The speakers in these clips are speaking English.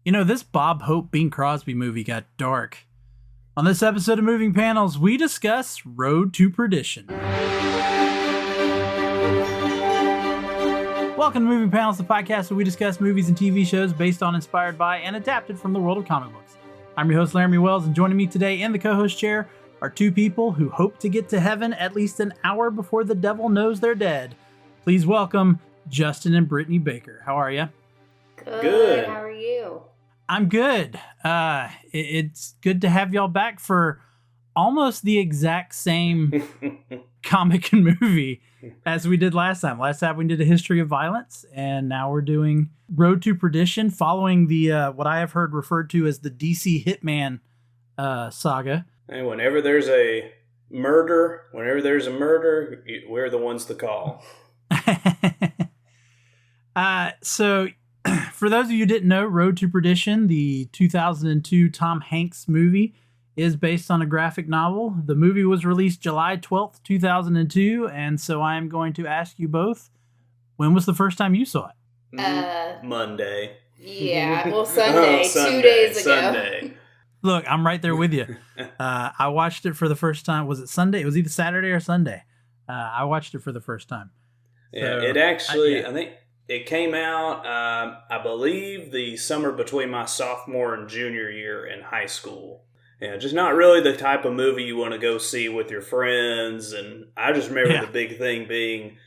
You know, this Bob Hope Bing Crosby movie got dark. On this episode of Moving Panels, we discuss Road to Perdition. Welcome to Moving Panels, the podcast where we discuss movies and TV shows based on, inspired by, and adapted from the world of comic books. I'm your host, Laramy Wells, and joining me today in the co-host chair are two people who hope to get to heaven at least an hour before the devil knows they're dead. Please welcome Justin and Brittany Baker. How are you? Good. How are you? I'm good. It's good to have y'all back for almost the exact same comic and movie as we did last time. Last time we did A History of Violence, and now we're doing Road to Perdition, following the what I have heard referred to as the DC Hitman saga. And whenever there's a murder, we're the ones to call. So for those of you who didn't know, Road to Perdition, the 2002 Tom Hanks movie, is based on a graphic novel. The movie was released July 12th, 2002, and so I am going to ask you both, when was the first time you saw it? Monday. Yeah, well, Sunday, 2 days ago. Sunday. Look, I'm right there with you. I watched it for the first time. Was it Sunday? It was either Saturday or Sunday. I watched it for the first time. Yeah, So, it actually, I think it came out, I believe, the summer between my sophomore and junior year in high school. Yeah, just not really the type of movie you want to go see with your friends. And I just remember the big thing being,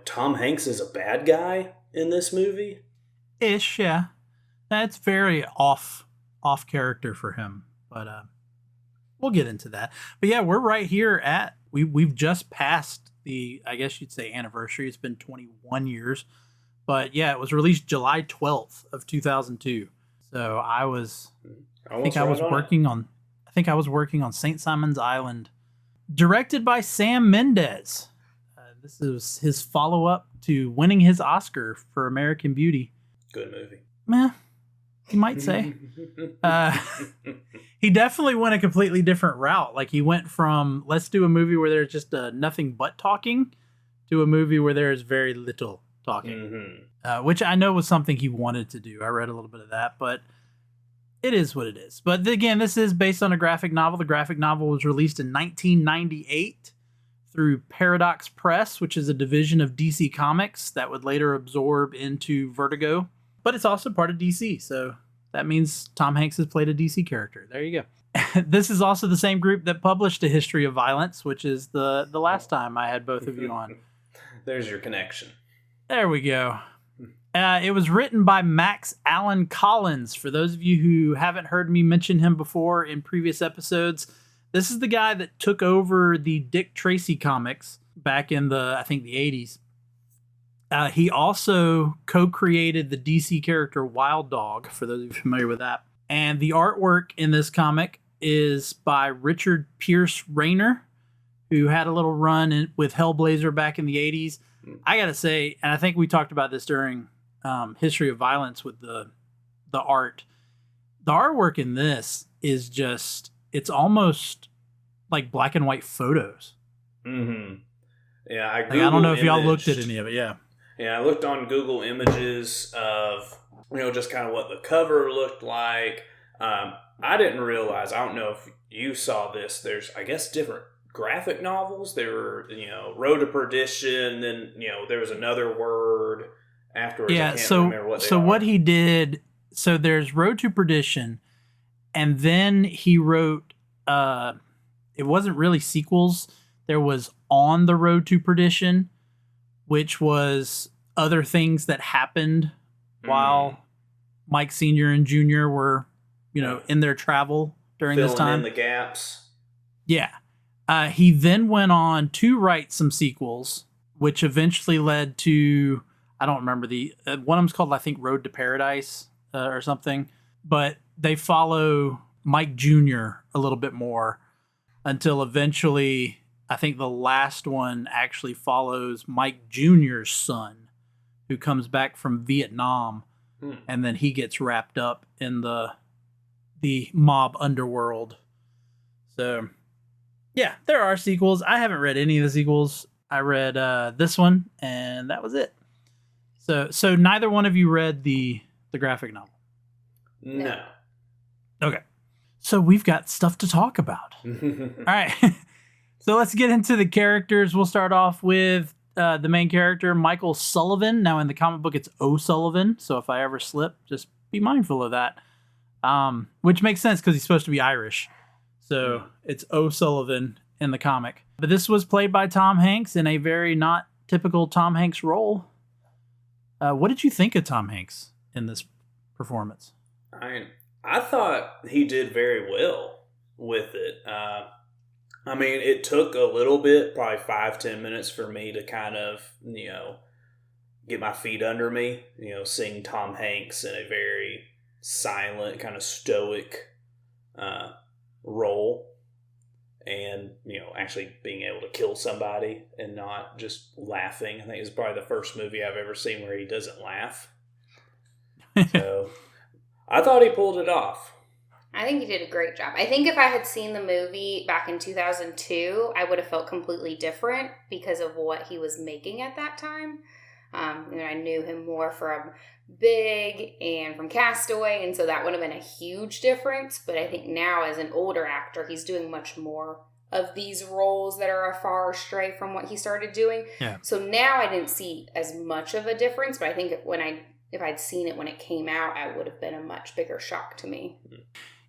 Tom Hanks is a bad guy in this movie. Ish, yeah. That's very off character for him. But we'll get into that. But yeah, we're right here at, we've just passed the, I guess you'd say, anniversary. It's been 21 years. But yeah, it was released July 12th of 2002. So I was working on St. Simon's Island. Directed by Sam Mendes. This is his follow-up to winning his Oscar for American Beauty. Good movie. Meh, you might say. He definitely went a completely different route. Like, he went from, let's do a movie where there's just nothing but talking, to a movie where there is very little talking, which I know was something he wanted to do. I read a little bit of that, but it is what it is. But again, this is based on a graphic novel. The graphic novel was released in 1998 through Paradox Press, which is a division of DC Comics that would later absorb into Vertigo. But it's also part of DC, so that means Tom Hanks has played a DC character. There you go. This is also the same group that published A History of Violence, which is the last time I had both of you on. There's your connection. There we go. It was written by Max Allan Collins. For those of you who haven't heard me mention him before in previous episodes, this is the guy that took over the Dick Tracy comics back in the 80s. He also co-created the DC character Wild Dog, for those of you familiar with that. And the artwork in this comic is by Richard Pierce Rayner, who had a little run with Hellblazer back in the 80s. I gotta say, and I think we talked about this during History of Violence with the art. The artwork in this is just, it's almost like black and white photos. Mm-hmm. Yeah, I don't know if y'all looked at any of it. Yeah. Yeah, I looked on Google Images of, just kind of what the cover looked like. I didn't realize, I don't know if you saw this, there's, I guess, different graphic novels. There were, Road to Perdition, then, there was another word afterwards. Yeah, I can't remember what they are. What he did, so there's Road to Perdition, and then he wrote, it wasn't really sequels. There was On the Road to Perdition, which was other things that happened while Mike Sr. and Jr. were, in their travel during this time. Filling in the gaps. Yeah. He then went on to write some sequels, which eventually led to, I don't remember one of them's called, I think, Road to Paradise or something. But they follow Mike Jr. a little bit more until eventually, I think the last one actually follows Mike Jr.'s son, who comes back from Vietnam, and then he gets wrapped up in the mob underworld. So, yeah, there are sequels. I haven't read any of the sequels. I read this one, and that was it. So neither one of you read the graphic novel. No. Okay. So we've got stuff to talk about. All right. So let's get into the characters. We'll start off with the main character, Michael Sullivan. Now in the comic book, it's O'Sullivan. So if I ever slip, just be mindful of that. Which makes sense because he's supposed to be Irish. So it's O'Sullivan in the comic. But this was played by Tom Hanks in a very not typical Tom Hanks role. What did you think of Tom Hanks in this performance? I thought he did very well with it. I mean, it took a little bit, probably 5-10 minutes for me to kind of, get my feet under me, seeing Tom Hanks in a very silent, kind of stoic role. And, actually being able to kill somebody and not just laughing. I think it's probably the first movie I've ever seen where he doesn't laugh. So I thought he pulled it off. I think he did a great job. I think if I had seen the movie back in 2002, I would have felt completely different because of what he was making at that time. I knew him more from Big and from Castaway, and so that would have been a huge difference. But I think now, as an older actor, he's doing much more of these roles that are a far stray from what he started doing. Yeah. So now I didn't see as much of a difference, but I think if I'd seen it when it came out, it would have been a much bigger shock to me.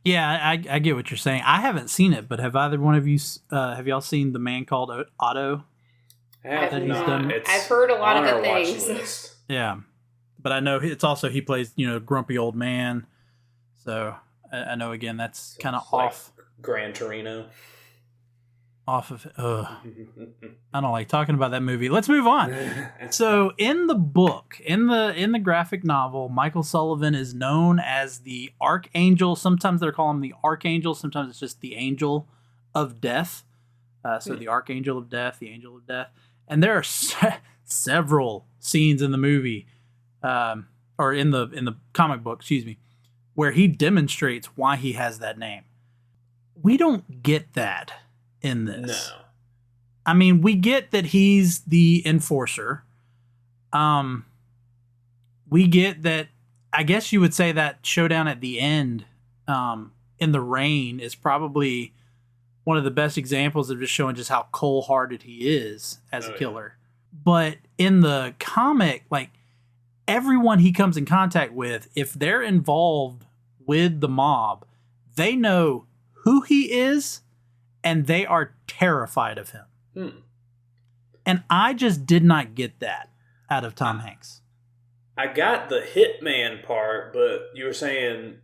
Yeah, I get what you're saying. I haven't seen it, but have either one of you, have y'all seen The Man Called Otto? I've heard a lot of good things. Yeah, but I know it's also, he plays, grumpy old man. So I know, again, that's kind of like off. Gran Torino. Off of, I don't like talking about that movie. Let's move on. So in the book, in the graphic novel, Michael Sullivan is known as the Archangel. Sometimes they're calling him the Archangel. Sometimes it's just the Angel of Death. So the Archangel of Death, the Angel of Death. And there are several scenes in the movie, or in the comic book, where he demonstrates why he has that name. We don't get that in this. No. I mean, we get that he's the enforcer. We get that, I guess you would say that showdown at the end, in the rain, is probably one of the best examples of just showing just how cold-hearted he is as a killer. But in the comic, like, everyone he comes in contact with, if they're involved with the mob, they know who he is, and they are terrified of him. And I just did not get that out of Tom Hanks. I got the hitman part, but you were saying,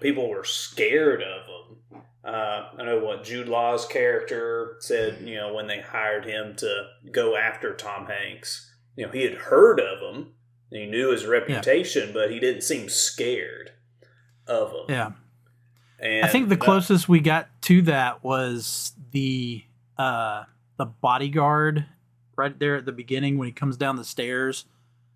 people were scared of him. I know what Jude Law's character said, when they hired him to go after Tom Hanks. He had heard of him. He knew his reputation, but he didn't seem scared of him. Yeah. And I think the closest we got to that was the bodyguard right there at the beginning when he comes down the stairs.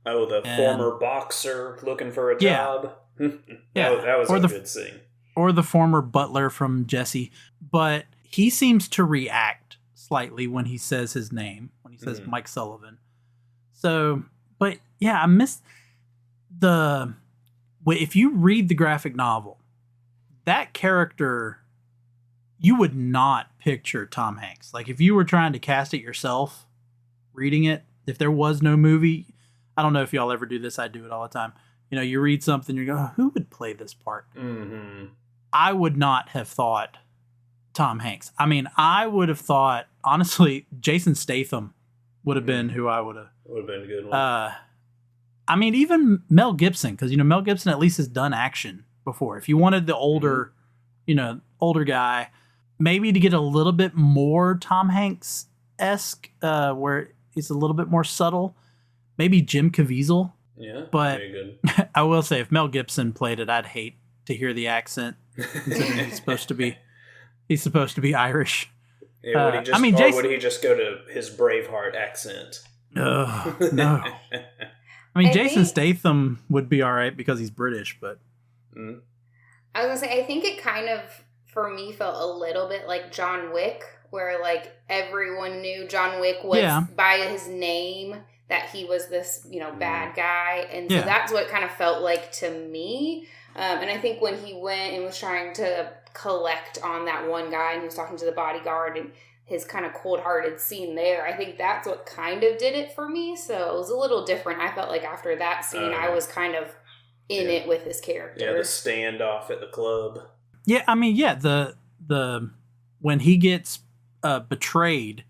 Oh, the former boxer looking for a job. Yeah, that was a good scene. Or the former butler from Jesse. But he seems to react slightly when he says his name, when he says Mike Sullivan. So, but yeah, I missed if you read the graphic novel, that character, you would not picture Tom Hanks. Like, if you were trying to cast it yourself, reading it, if there was no movie, I don't know if y'all ever do this. I do it all the time. You read something, you go, oh, who would play this part? Mm-hmm. I would not have thought Tom Hanks. I mean, I would have thought, honestly, Jason Statham would have been who I would have. Would have been a good one. I mean, even Mel Gibson, because, Mel Gibson at least has done action before. If you wanted the older, older guy, maybe to get a little bit more Tom Hanks-esque, where it's a little bit more subtle, maybe Jim Caviezel. Yeah, but very good. I will say, if Mel Gibson played it, I'd hate to hear the accent. He's supposed to be Irish. Yeah, would he just go to his Braveheart accent? No. I mean, Jason Statham would be all right because he's British, but I was gonna say, I think it kind of, for me, felt a little bit like John Wick, where like everyone knew John Wick was by his name, that he was this, bad guy. And so that's what it kind of felt like to me. And I think when he went and was trying to collect on that one guy and he was talking to the bodyguard and his kind of cold-hearted scene there, I think that's what kind of did it for me. So it was a little different. I felt like after that scene, I was kind of in it with his character. Yeah, the standoff at the club. Yeah, I mean, yeah, the when he gets betrayed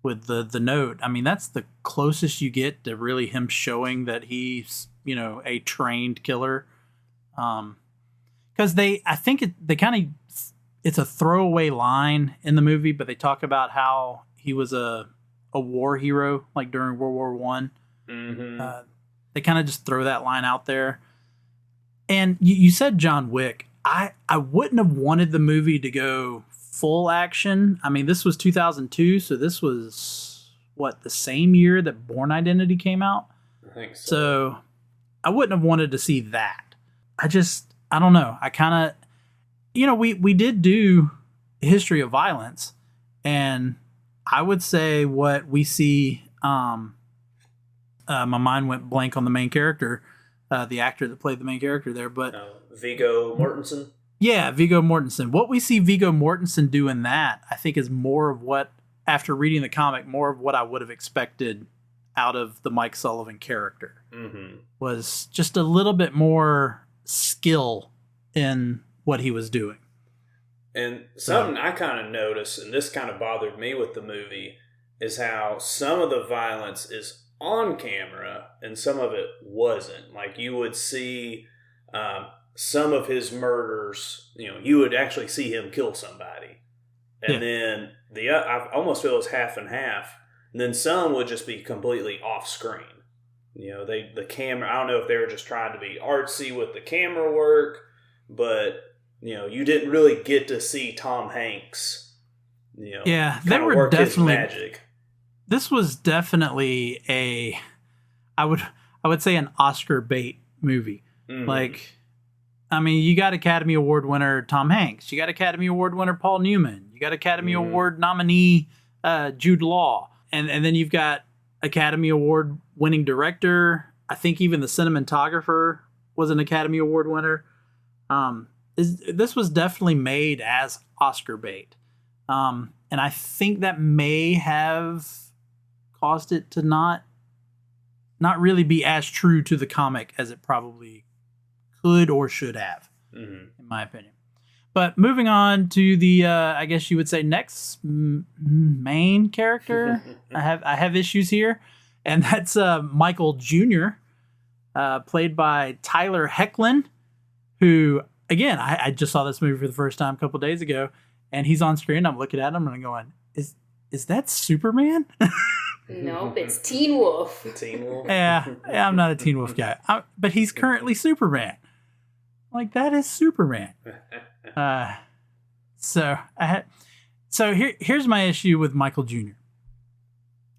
with the note, I mean, that's the closest you get to really him showing that he's, you know, a trained killer. Because I think they kind of, it's a throwaway line in the movie, but they talk about how he was a war hero, like during World War One. Mm-hmm. They kind of just throw that line out there. And you said John Wick. I wouldn't have wanted the movie to go full action. I mean, this was 2002, so this was, what, the same year that Bourne Identity came out? I think so. So I wouldn't have wanted to see that. I don't know. I kind of, you know, we did do History of Violence, and I would say what we see, my mind went blank on the main character, the actor that played the main character there, but Viggo Mortensen. Yeah, Viggo Mortensen. What we see Viggo Mortensen do in that, I think, is more of what, after reading the comic, more of what I would have expected out of the Mike Sullivan character. Mm-hmm. Was just a little bit more skill in what he was doing. And something I kind of noticed, and this kind of bothered me with the movie, is how some of the violence is on camera and some of it wasn't. Like, you would see some of his murders, you know, you would actually see him kill somebody. And then I almost feel it was half and half. And then some would just be completely off screen. You know, the camera, I don't know if they were just trying to be artsy with the camera work, but, you know, you didn't really get to see Tom Hanks, you know, they were work definitely, his magic. This was definitely I would say an Oscar bait movie. Mm-hmm. Like, I mean, you got Academy Award winner Tom Hanks. You got Academy Award winner Paul Newman. You got Academy Award nominee Jude Law. And then you've got Academy Award winning director. I think even the cinematographer was an Academy Award winner. This was definitely made as Oscar bait. And I think that may have caused it to not really be as true to the comic as it probably could or should have, in my opinion. But moving on to the, I guess you would say, next main character, I have issues here, and that's Michael Jr., played by Tyler Hoechlin, who, again, I just saw this movie for the first time a couple days ago, and he's on screen. I'm looking at him and I'm going, is that Superman? Nope, it's Teen Wolf. Teen Wolf? Yeah, I'm not a Teen Wolf guy, but he's currently Superman. Like, that is Superman. So here's my issue with Michael Jr.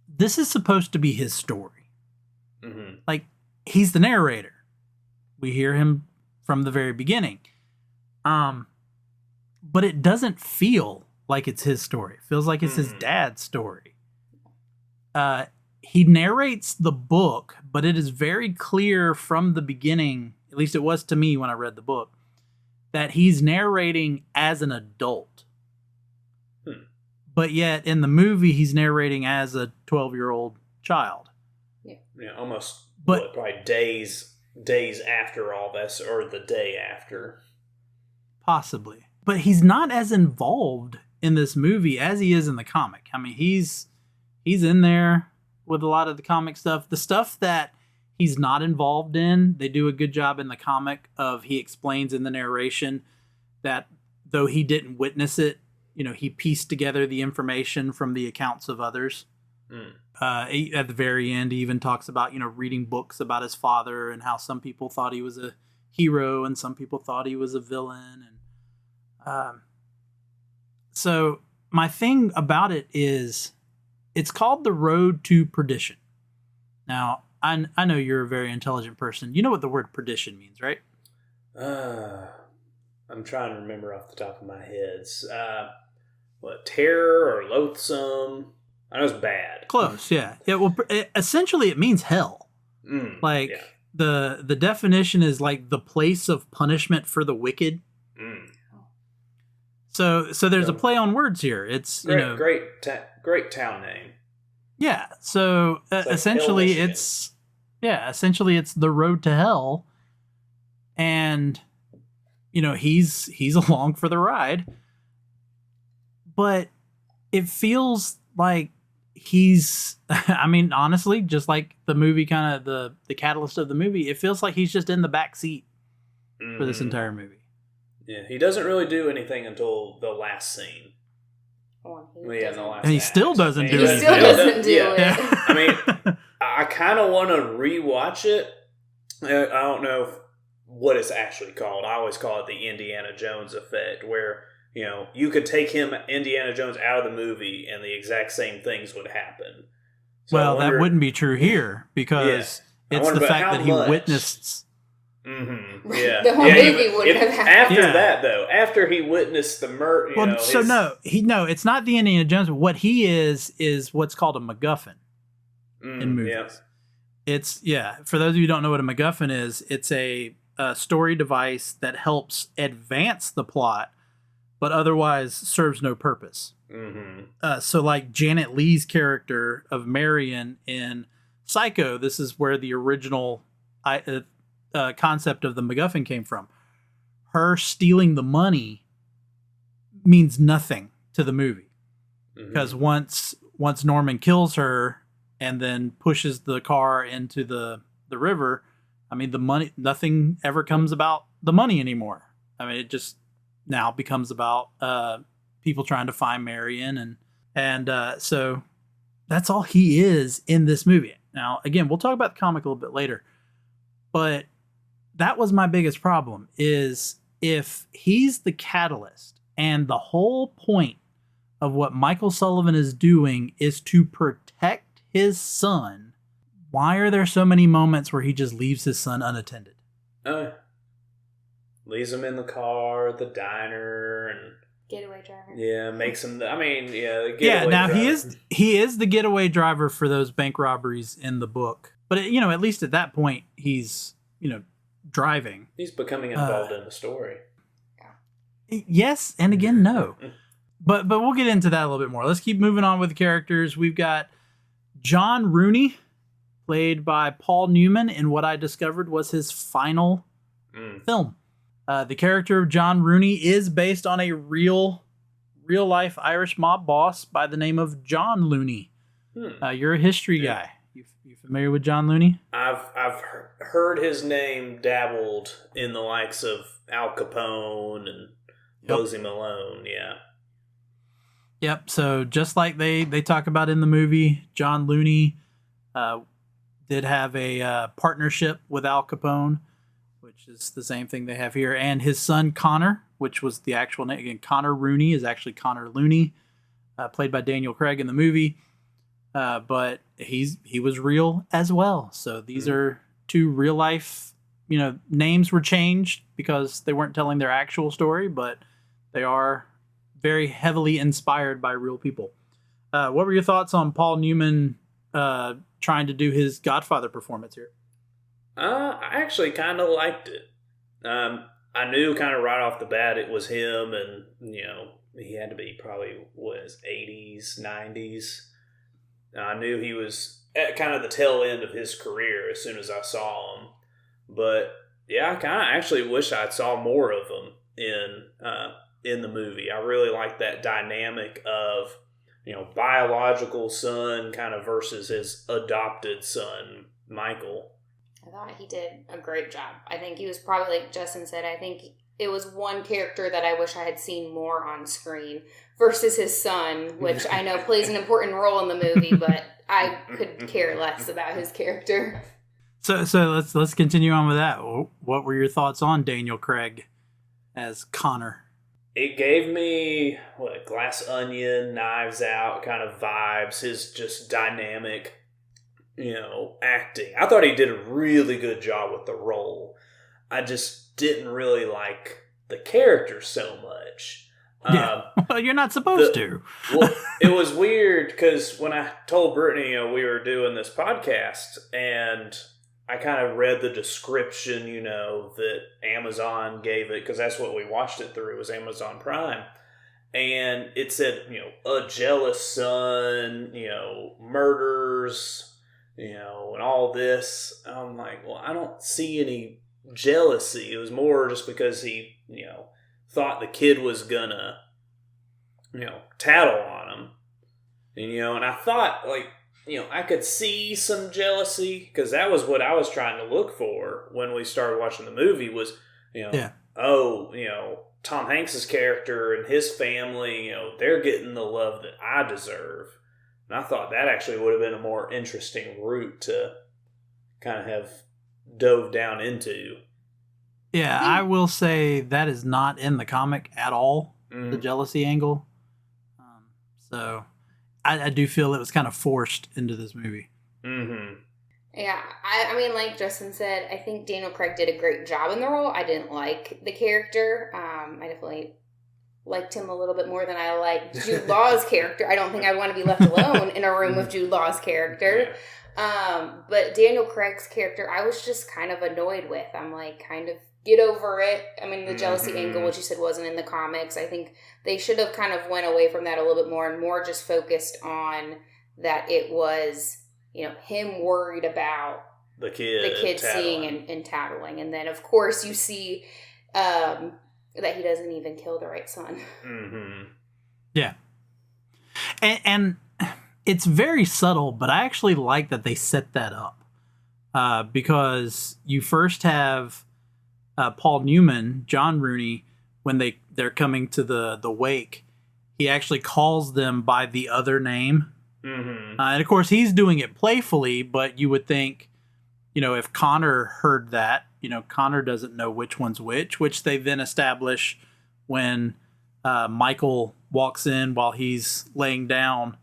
This is supposed to be his story. Mm-hmm. Like, he's the narrator. We hear him from the very beginning. But it doesn't feel like it's his story. It feels like it's his dad's story. He narrates the book, but it is very clear from the beginning, at least it was to me when I read the book, that he's narrating as an adult. But yet in the movie, he's narrating as a 12-year-old child. Yeah, almost probably days after all this, or the day after. Possibly. But he's not as involved in this movie as he is in the comic. I mean, he's in there with a lot of the comic stuff. The stuff that he's not involved in, they do a good job in the comic of, he explains in the narration that though he didn't witness it, you know, he pieced together the information from the accounts of others. At the very end, he even talks about, you know, reading books about his father and how some people thought he was a hero and some people thought he was a villain. And so my thing about it is, it's called The Road to Perdition. Now, I know you're a very intelligent person. You know what the word perdition means, right? I'm trying to remember off the top of my head. What, terror or loathsome? I know it's bad. Close, yeah. Well, essentially it means hell. the definition is like the place of punishment for the wicked. Mm. So there's a play on words here. It's great town name. Yeah. So It's like essentially, Hill, it's the road to hell, and he's along for the ride, but it feels like he's. I mean, honestly, just like the movie, kind of the catalyst of the movie, it feels like he's just in the back seat for this entire movie. Yeah, he doesn't really do anything until the last scene. And he still doesn't do anything. He still doesn't do it. I mean, I kind of want to rewatch it. I don't know what it's actually called. I always call it the Indiana Jones effect, where you could take Indiana Jones out of the movie and the exact same things would happen. So well, that wouldn't be true here because it's the fact that he witnessed. Mm-hmm. Yeah, the whole movie wouldn't have happened. After that, though, after he witnessed the murder, it's not the Indiana Jones. What he is what's called a MacGuffin in movies. Yeah. It's for those of you who don't know what a MacGuffin is, it's a story device that helps advance the plot, but otherwise serves no purpose. Mm-hmm. So, like Janet Leigh's character of Marion in Psycho, this is where the original concept of the MacGuffin came from. Her stealing the money means nothing to the movie because once Norman kills her and then pushes the car into the river, I mean, the money, nothing ever comes about the money anymore. I mean, it just now becomes about people trying to find Marion, and so that's all he is in this movie. Now, again, we'll talk about the comic a little bit later, but that was my biggest problem, is if he's the catalyst and the whole point of what Michael Sullivan is doing is to protect his son, why are there so many moments where he just leaves his son unattended? Leaves him in the car, the diner, and getaway driver. Yeah, makes him. The getaway now driver. he is the getaway driver for those bank robberies in the book. But at least at that point, he's driving. He's becoming involved in the story. Yes, and again, no. But we'll get into that a little bit more. Let's keep moving on with the characters. We've got John Rooney, played by Paul Newman, in what I discovered was his final film. The character of John Rooney is based on a real life Irish mob boss by the name of John Looney. You're a history guy. You familiar with John Looney? I've heard his name dabbled in the likes of Al Capone and Posey Malone. Yeah. Yep. So just like they talk about in the movie, John Looney did have a partnership with Al Capone, which is the same thing they have here. And his son, Connor, which was the actual name. Again, Connor Rooney is actually Connor Looney, played by Daniel Craig in the movie. But he was real as well. So these are two real life, names were changed because they weren't telling their actual story, but they are very heavily inspired by real people. What were your thoughts on Paul Newman trying to do his Godfather performance here? I actually kind of liked it. I knew kind of right off the bat it was him, and he had to be probably his 80s, 90s. I knew he was at kind of the tail end of his career as soon as I saw him. But yeah, I kind of actually wish I saw more of him in the movie. I really like that dynamic of biological son kind of versus his adopted son, Michael. I thought he did a great job. I think he was probably, like Justin said, I think it was one character that I wish I had seen more on screen versus his son, which I know plays an important role in the movie, but I could care less about his character. So let's continue on with that. What were your thoughts on Daniel Craig as Connor? It gave me Glass Onion, Knives Out kind of vibes. His just dynamic, acting. I thought he did a really good job with the role. I just didn't really like the character so much. Yeah. Well, you're not supposed to. Well, it was weird because when I told Brittany, we were doing this podcast, and I kind of read the description, that Amazon gave it, because that's what we watched it through, was Amazon Prime. And it said, a jealous son, murders, and all this. I'm like, well, I don't see any jealousy. It was more just because he, thought the kid was gonna, tattle on him. And I thought, I could see some jealousy, because that was what I was trying to look for when we started watching the movie was, Tom Hanks's character and his family, they're getting the love that I deserve. And I thought that actually would have been a more interesting route to kind of have dove down into. Yeah, I will say that is not in the comic at all, the jealousy angle. So I do feel it was kind of forced into this movie. Mm-hmm. Yeah, I mean, like Justin said, I think Daniel Craig did a great job in the role. I didn't like the character. I definitely liked him a little bit more than I liked Jude Law's character. I don't think I want to be left alone in a room with Jude Law's character. But Daniel Craig's character, I was just kind of annoyed with. I'm like, kind of get over it. I mean, the jealousy angle, which you said wasn't in the comics, I think they should have kind of went away from that a little bit more and more just focused on that it was, him worried about the kid seeing and tattling. And then, of course, you see that he doesn't even kill the right son. Mm-hmm. Yeah. And it's very subtle, but I actually like that they set that up. Because you first have Paul Newman, John Rooney, when they're coming to the wake, he actually calls them by the other name. Mm-hmm. And of course, he's doing it playfully, but you would think, if Connor heard that, Connor doesn't know which one's which they then establish when Michael walks in while he's laying down.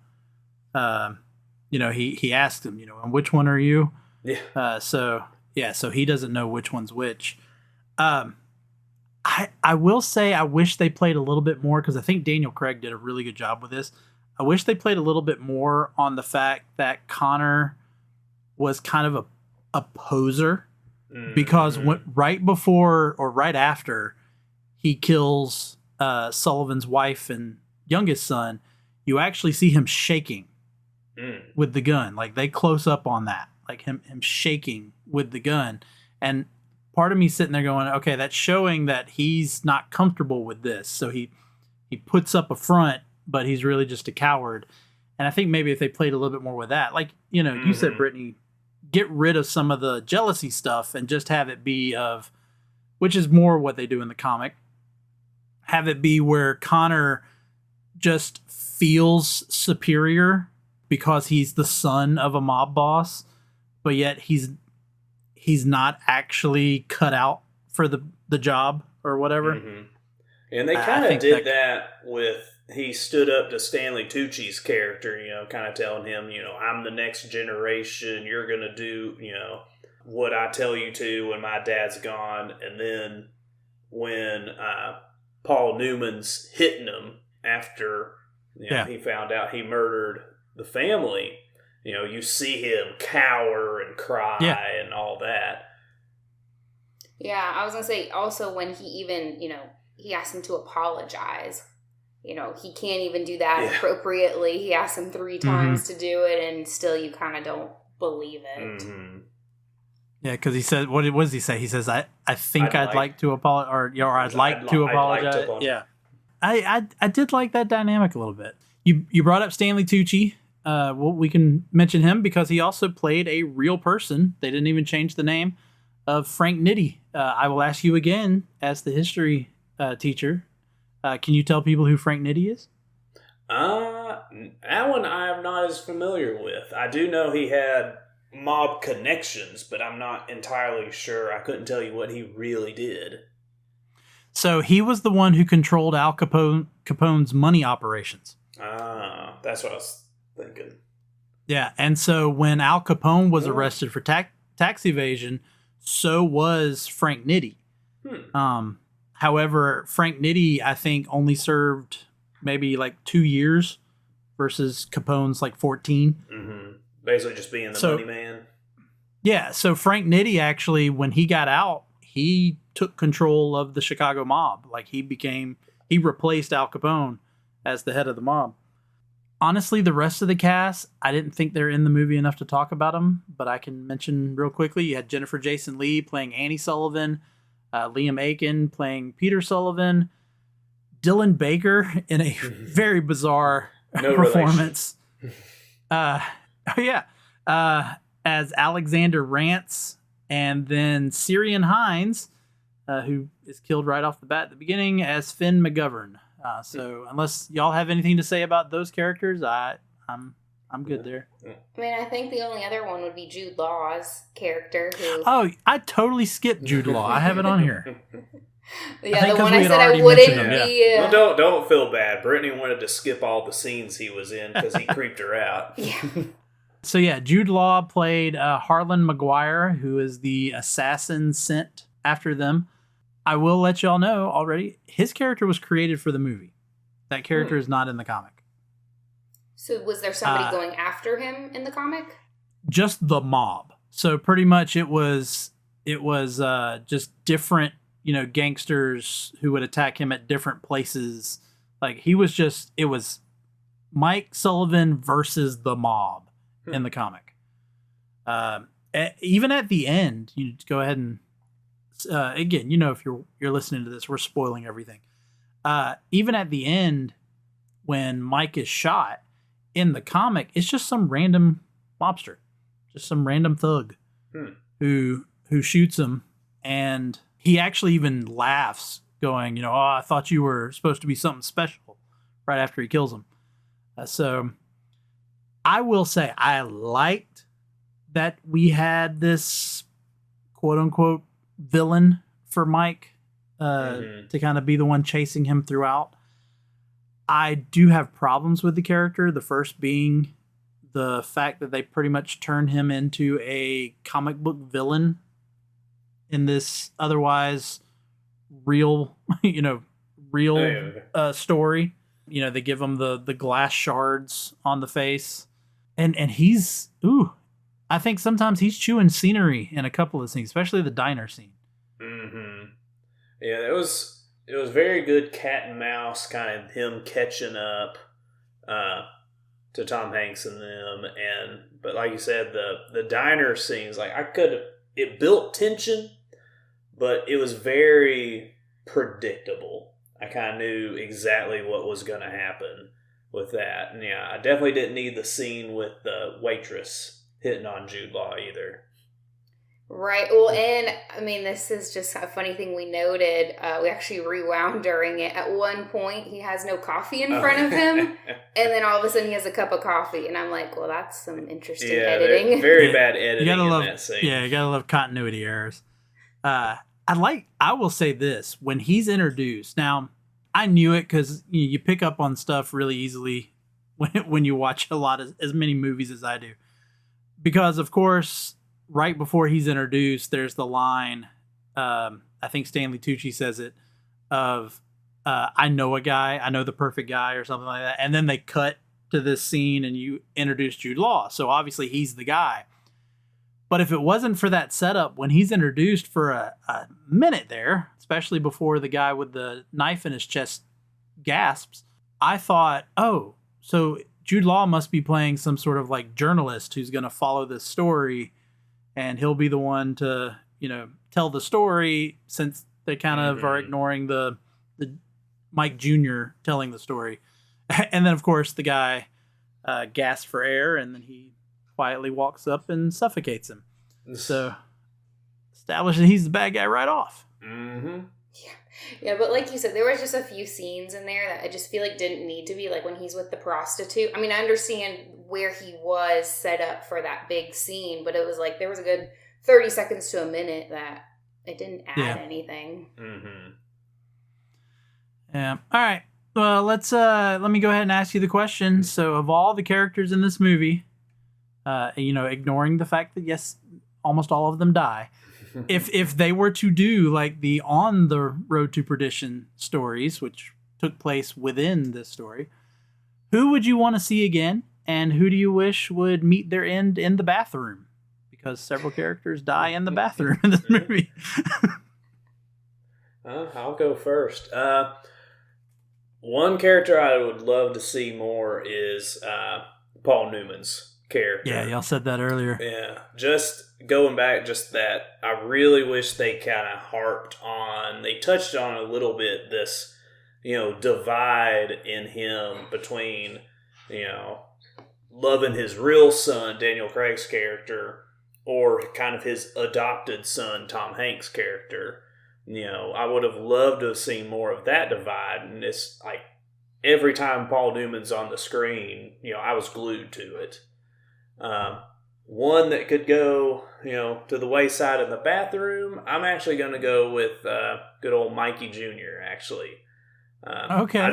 He asks him, and which one are you? Yeah. So he doesn't know which one's which. I will say I wish they played a little bit more, because I think Daniel Craig did a really good job with this. I wish they played a little bit more on the fact that Connor was kind of a poser, because right before or right after he kills Sullivan's wife and youngest son, you actually see him shaking with the gun. Like, they close up on that, like him shaking with the gun. And part of me sitting there going, okay, that's showing that he's not comfortable with this. So he puts up a front, but he's really just a coward. And I think maybe if they played a little bit more with that, like, you said, Brittany, get rid of some of the jealousy stuff and just have it be which is more what they do in the comic, have it be where Connor just feels superior because he's the son of a mob boss, but yet he's not actually cut out for the job or whatever. Mm-hmm. And they kind of did that with, he stood up to Stanley Tucci's character, kind of telling him, I'm the next generation. You're going to do, what I tell you to when my dad's gone. And then when Paul Newman's hitting him after he found out he murdered the family, you see him cower and cry and all that. Yeah, I was going to say also when he even, he asked him to apologize. He can't even do that appropriately. He asked him 3 times to do it, and still you kind of don't believe it. Mm-hmm. Yeah, because he said, what does he say? He says, I think I'd like to apologize, or I'd like to apologize. Yeah. I did like that dynamic a little bit. You brought up Stanley Tucci. Well, we can mention him because he also played a real person. They didn't even change the name of Frank Nitti. I will ask you again, as the history teacher, can you tell people who Frank Nitti is? That one I am not as familiar with. I do know he had mob connections, but I'm not entirely sure. I couldn't tell you what he really did. So he was the one who controlled Al Capone's money operations. That's what I was thinking. Yeah, and so when Al Capone was arrested for tax evasion, so was Frank Nitti. However, Frank Nitti, I think, only served maybe like 2 years versus Capone's like 14. Mm-hmm. Basically just being the money man. Yeah, so Frank Nitti actually, when he got out, he took control of the Chicago mob. Like he replaced Al Capone as the head of the mob. Honestly, the rest of the cast, I didn't think they're in the movie enough to talk about them, but I can mention real quickly. You had Jennifer Jason Leigh playing Annie Sullivan, Liam Aiken playing Peter Sullivan, Dylan Baker in a very bizarre performance. Oh yeah, as Alexander Rance, and then Syrian Hines, who is killed right off the bat at the beginning, as Finn McGovern. So unless y'all have anything to say about those characters, I'm good there. I mean, I think the only other one would be Jude Law's character. Oh, I totally skipped Jude Law. I have it on here. Yeah, the one I said I wouldn't be. Well, don't feel bad. Brittany wanted to skip all the scenes he was in because he creeped her out. Yeah. So yeah, Jude Law played Harlan McGuire, who is the assassin sent after them. I will let y'all know already, his character was created for the movie. That character is not in the comic. So was there somebody going after him in the comic? Just the mob. So pretty much it was just different, gangsters who would attack him at different places. Like it was Mike Sullivan versus the mob in the comic. Even at the end, you go ahead and again, if you're listening to this, we're spoiling everything. Even at the end, when Mike is shot in the comic, it's just some random mobster, just some random thug who shoots him, and he actually even laughs, going, "Oh, I thought you were supposed to be something special," right after he kills him. So I will say I liked that we had this quote unquote villain for Mike to kind of be the one chasing him throughout. I do have problems with the character. The first being the fact that they pretty much turned him into a comic book villain in this otherwise real, story. They give him the glass shards on the face, and he's I think sometimes he's chewing scenery in a couple of scenes, especially the diner scene. Mm-hmm. Yeah, it was very good cat and mouse, kind of him catching up to Tom Hanks and them. But like you said, the diner scenes, like it built tension, but it was very predictable. I kind of knew exactly what was going to happen with that. And yeah, I definitely didn't need the scene with the waitress hitting on Jude Law either. Right. Well, and I mean, this is just a funny thing we noted. We actually rewound during it. At one point, he has no coffee in front of him, and then all of a sudden he has a cup of coffee, and I'm like, well, that's some interesting editing. Very bad editing in that scene. Yeah, you gotta love continuity errors. I will say this, when he's introduced, now I knew it because you pick up on stuff really easily when you watch as many movies as I do. Because, of course, right before he's introduced, there's the line, I think Stanley Tucci says it, of, I know the perfect guy, or something like that. And then they cut to this scene and you introduce Jude Law. So obviously he's the guy. But if it wasn't for that setup, when he's introduced for a minute there, especially before the guy with the knife in his chest gasps, I thought, oh, so Jude Law must be playing some sort of like journalist who's going to follow this story, and he'll be the one to, tell the story, since they kind of are ignoring the Mike Jr. telling the story. And then, of course, the guy gasps for air, and then he quietly walks up and suffocates him. So, establishing he's the bad guy right off. Mm-hmm. Yeah, but like you said, there was just a few scenes in there that I just feel like didn't need to be, like when he's with the prostitute. I mean, I understand where he was set up for that big scene, but it was like there was a good 30 seconds to a minute that it didn't add anything. Mm-hmm. Yeah. All right. Well, let me go ahead and ask you the question. So, of all the characters in this movie, ignoring the fact that yes, almost all of them die. If they were to do like the On the Road to Perdition stories, which took place within this story, who would you want to see again, and who do you wish would meet their end in the bathroom? because several characters die in the bathroom in this movie. I'll go first. One character I would love to see more is Paul Newman's character. Yeah, y'all said that earlier. Yeah, just going back, just that I really wish they kind of they touched on a little bit this, divide in him between, loving his real son, Daniel Craig's character, or kind of his adopted son, Tom Hanks' character. I would have loved to have seen more of that divide. And it's like every time Paul Newman's on the screen, I was glued to it. One that could go, to the wayside in the bathroom, I'm actually going to go with good old Mikey Jr., actually. Okay. I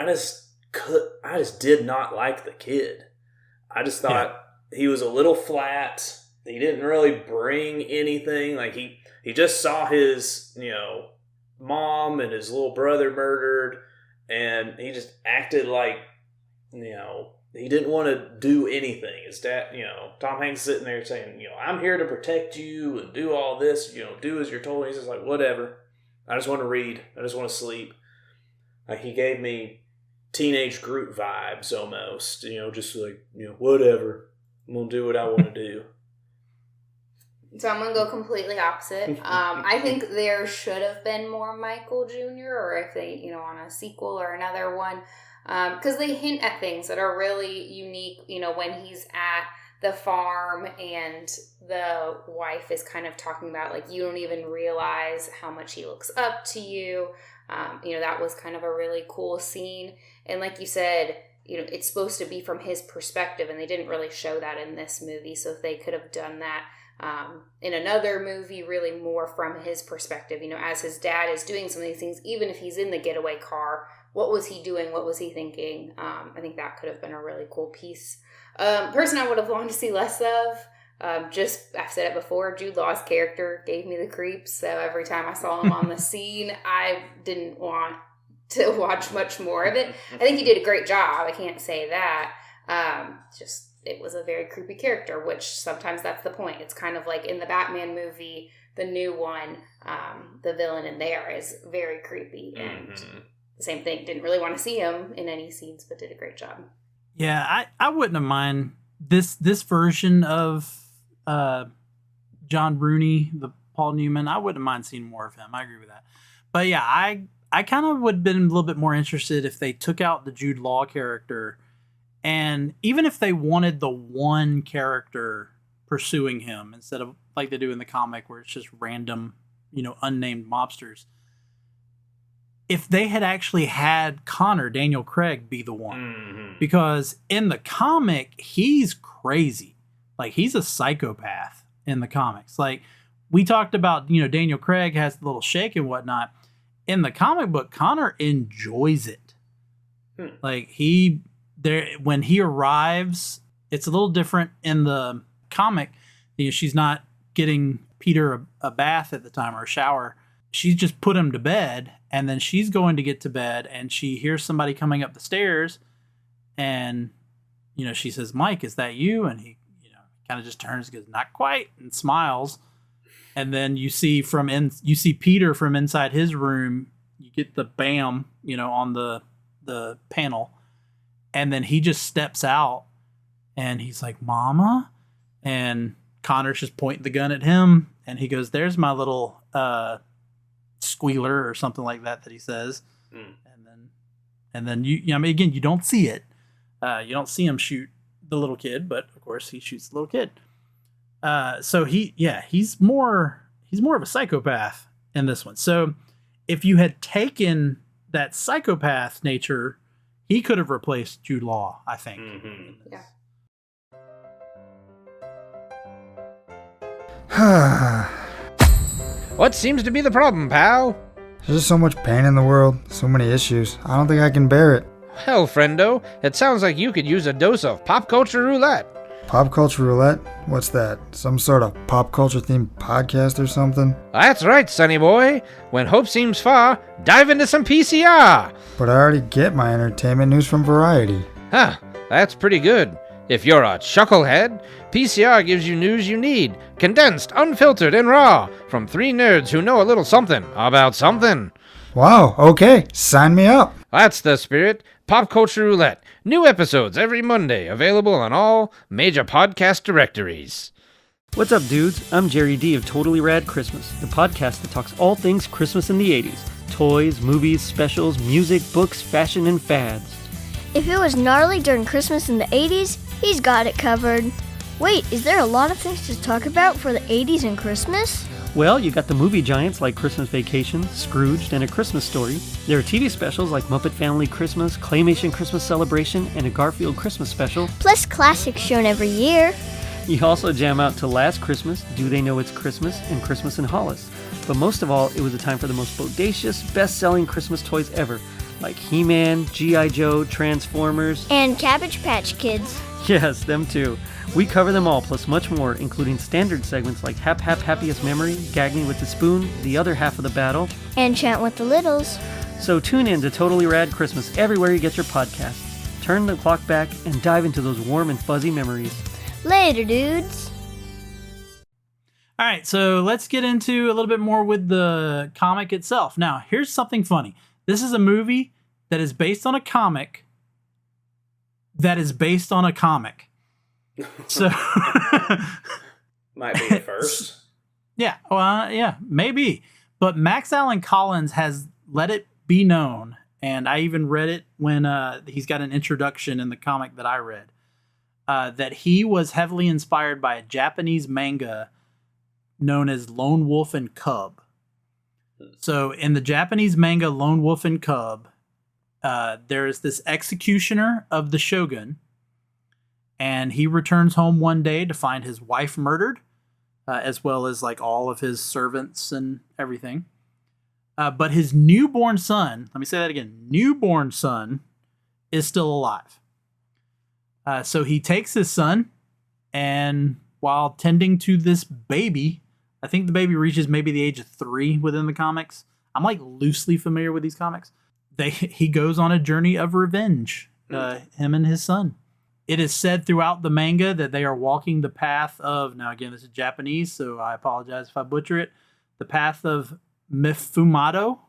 just did not like the kid. I just thought he was a little flat. He didn't really bring anything. Like he just saw his, mom and his little brother murdered, and he just acted like, he didn't want to do anything. His dad, Tom Hanks sitting there saying, I'm here to protect you and do all this, do as you're told. He's just like, whatever. I just want to read. I just want to sleep. Like, he gave me teenage Groot vibes almost, just like, whatever. I'm going to do what I want to do. So I'm going to go completely opposite. I think there should have been more Michael Jr., or if they, on a sequel or another one, because they hint at things that are really unique, when he's at the farm and the wife is kind of talking about, like, you don't even realize how much he looks up to you. That was kind of a really cool scene. And like you said, it's supposed to be from his perspective, and they didn't really show that in this movie. So if they could have done that in another movie, really more from his perspective, as his dad is doing some of these things, even if he's in the getaway car, what was he doing? What was he thinking? I think that could have been a really cool piece. Person I would have wanted to see less of, I've said it before, Jude Law's character gave me the creeps. So every time I saw him on the scene, I didn't want to watch much more of it. I think he did a great job. I can't say that. It was a very creepy character, which sometimes that's the point. It's kind of like in the Batman movie, the new one, the villain in there is very creepy. And the same thing, didn't really want to see him in any scenes, but did a great job. Yeah, I wouldn't have mind this version of John Bruni, the Paul Newman. I wouldn't mind seeing more of him. I agree with that. But yeah, I kind of would have been a little bit more interested if they took out the Jude Law character, and even if they wanted the one character pursuing him instead of like they do in the comic where it's just random, unnamed mobsters. If they had actually had Connor, Daniel Craig, be the one. Because in the comic, he's crazy. Like, he's a psychopath in the comics. Like, we talked about, Daniel Craig has the little shake and whatnot. In the comic book, Connor enjoys it. Like, when he arrives, it's a little different in the comic. She's not getting Peter a bath at the time or a shower. She's just put him to bed, and then she's going to get to bed, and she hears somebody coming up the stairs, and, she says, Mike, is that you? And he, kind of just turns and goes, not quite, and smiles. And then you see Peter from inside his room. You get the bam, on the panel, and then he just steps out, and he's like, Mama? And Connor's just pointing the gun at him, and he goes, there's my little squealer or something like that he says. And then again, you don't see it. You don't see him shoot the little kid, but of course he shoots the little kid. So he's more of a psychopath in this one. So if you had taken that psychopath nature, he could have replaced Jude Law, I think. Yeah. What seems to be the problem, pal? There's just so much pain in the world, so many issues. I don't think I can bear it. Well, friendo, it sounds like you could use a dose of pop culture roulette. Pop culture roulette? What's that? Some sort of pop culture themed podcast or something? That's right, sonny boy. When hope seems far, dive into some PCR. But I already get my entertainment news from Variety. Huh, that's pretty good. If you're a chucklehead, PCR gives you news you need, condensed, unfiltered, and raw, from three nerds who know a little something about something. Wow, okay, sign me up. That's the spirit. Pop Culture Roulette. New episodes every Monday, available on all major podcast directories. What's up, dudes? I'm Jerry D of Totally Rad Christmas, the podcast that talks all things Christmas in the 80s. Toys, movies, specials, music, books, fashion, and fads. If it was gnarly during Christmas in the 80s, he's got it covered. Wait, is there a lot of things to talk about for the 80s and Christmas? Well, you got the movie giants like Christmas Vacation, Scrooged, and A Christmas Story. There are TV specials like Muppet Family Christmas, Claymation Christmas Celebration, and a Garfield Christmas special. Plus classics shown every year. You also jam out to Last Christmas, Do They Know It's Christmas, and Christmas in Hollis. But most of all, it was a time for the most bodacious, best-selling Christmas toys ever, like He-Man, G.I. Joe, Transformers, And Cabbage Patch Kids. yes, them too. We cover them all, plus much more, including standard segments like Hap Hap Happiest Memory, Gag Me with the Spoon, The Other Half of the Battle, And Chant with the Littles. So tune in to Totally Rad Christmas everywhere you get your podcasts. Turn the clock back and dive into those warm and fuzzy memories. Later, dudes. All right, so let's get into a little bit more with the comic itself. Now, here's something funny. This is a movie that is based on a comic that is based on a comic. So Might be the first. yeah, well, yeah, maybe. But Max Allan Collins has let it be known, and I even read it when he's got an introduction in the comic that I read, that he was heavily inspired by a Japanese manga known as Lone Wolf and Cub. So in the Japanese manga Lone Wolf and Cub, there is this executioner of the shogun, and he returns home one day to find his wife murdered, as well as like all of his servants and everything. But his newborn son, let me say that again, newborn son is still alive. So he takes his son, and while tending to this baby, I think the baby reaches maybe the age of 3 within the comics. I'm like loosely familiar with these comics. He goes on a journey of revenge, him and his son. It is said throughout the manga that they are walking the path of, now again, this is Japanese, so I apologize if I butcher it, the path of Mifumado,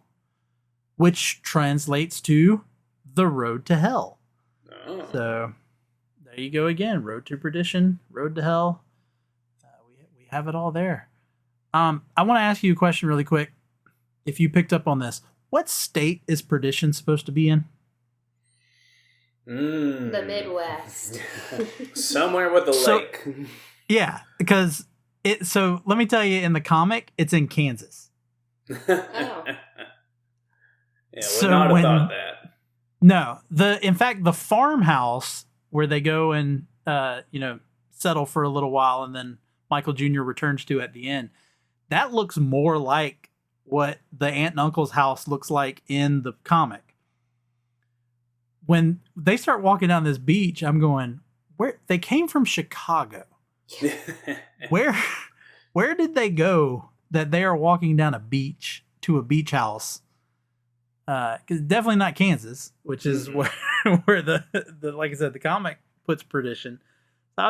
which translates to the road to hell. Oh. So there you go again. Road to perdition, road to hell. We have it all there. I want to ask you a question really quick. If you picked up on this, what state is Perdition supposed to be in? The Midwest. Somewhere with a lake. Yeah, because so let me tell you, in the comic, it's in Kansas. Oh. Yeah, would So not have when- thought that. No, in fact, the farmhouse where they go and settle for a little while, and then Michael Jr. returns to at the end, that looks more like what the aunt and uncle's house looks like in the comic. When they start walking down this beach, I'm going, where they came from Chicago. Where did they go that they are walking down a beach to a beach house? Because definitely not Kansas, which is where the like I said, the comic puts Perdition. So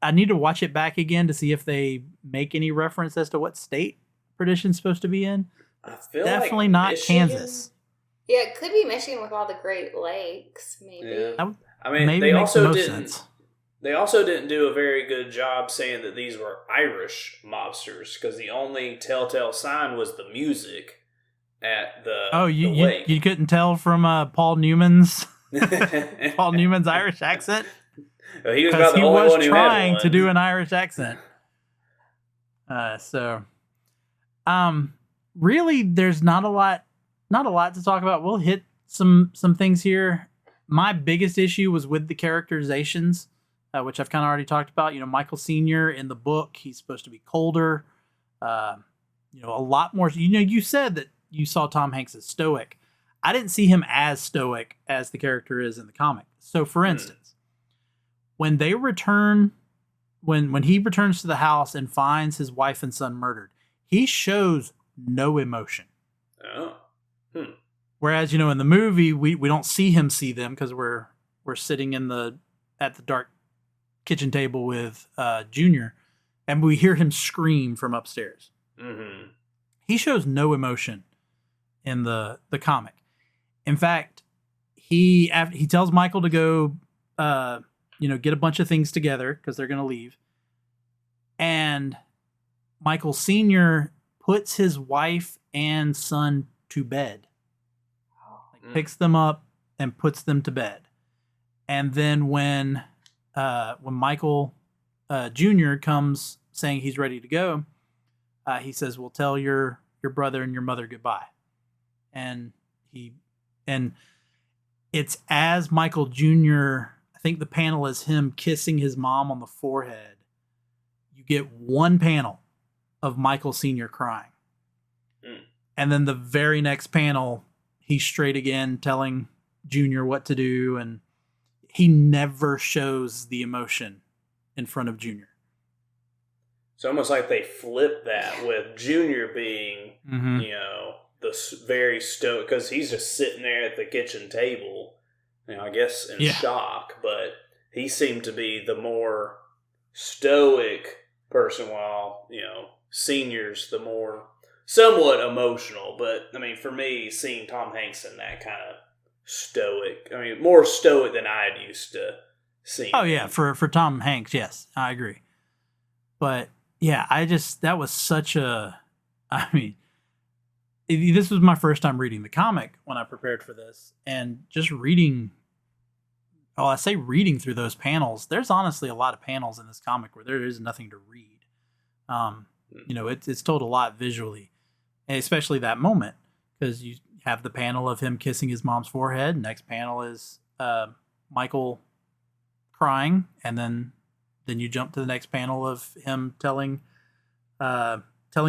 I need to watch it back again to see if they make any reference as to what state Perdition's supposed to be in. I feel Definitely like not Michigan? Kansas. Yeah, it could be Michigan with all the Great Lakes, maybe. Yeah. I mean, Maybe they makes the also most didn't. sense. They also didn't do a very good job saying that these were Irish mobsters, because the only telltale sign was the music at the Oh, the lake. you couldn't tell from Paul Newman's Irish accent? Well, he was Because about the he only was one who trying had to one. do an Irish accent. Really, there's not a lot to talk about. We'll hit some things here. My biggest issue was with the characterizations, which I've kind of already talked about. Michael Sr. in the book, he's supposed to be colder. A lot more. You said that you saw Tom Hanks as stoic. I didn't see him as stoic as the character is in the comic. So, for instance, when they return, when he returns to the house and finds his wife and son murdered, he shows no emotion. Oh. Whereas, in the movie, we don't see him see them because we're sitting in the at the dark kitchen table with Junior, and we hear him scream from upstairs. Mm-hmm. He shows no emotion in the comic. In fact, he tells Michael to go, get a bunch of things together because they're going to leave. And Michael Sr. puts his wife and son to bed. Like, picks them up and puts them to bed. And then when Michael Jr. comes saying he's ready to go, he says, "Well, tell your brother and your mother goodbye." And it's as Michael Jr., I think the panel is him kissing his mom on the forehead. You get one panel of Michael Sr. crying. Mm. And then the very next panel, he's straight again telling Junior what to do, and he never shows the emotion in front of Junior. It's almost like they flip that with Junior being, the very stoic, because he's just sitting there at the kitchen table, I guess in shock, but he seemed to be the more stoic person, while, Senior's the more somewhat emotional. But, for me, seeing Tom Hanks in that kind of stoic, more stoic than I'd used to see. Oh, yeah, for Tom Hanks, yes, I agree. But, yeah, that was such a, this was my first time reading the comic when I prepared for this, and just reading through those panels, there's honestly a lot of panels in this comic where there is nothing to read. It's told a lot visually, and especially that moment, because you have the panel of him kissing his mom's forehead. Next panel is Michael crying, and then you jump to the next panel of him telling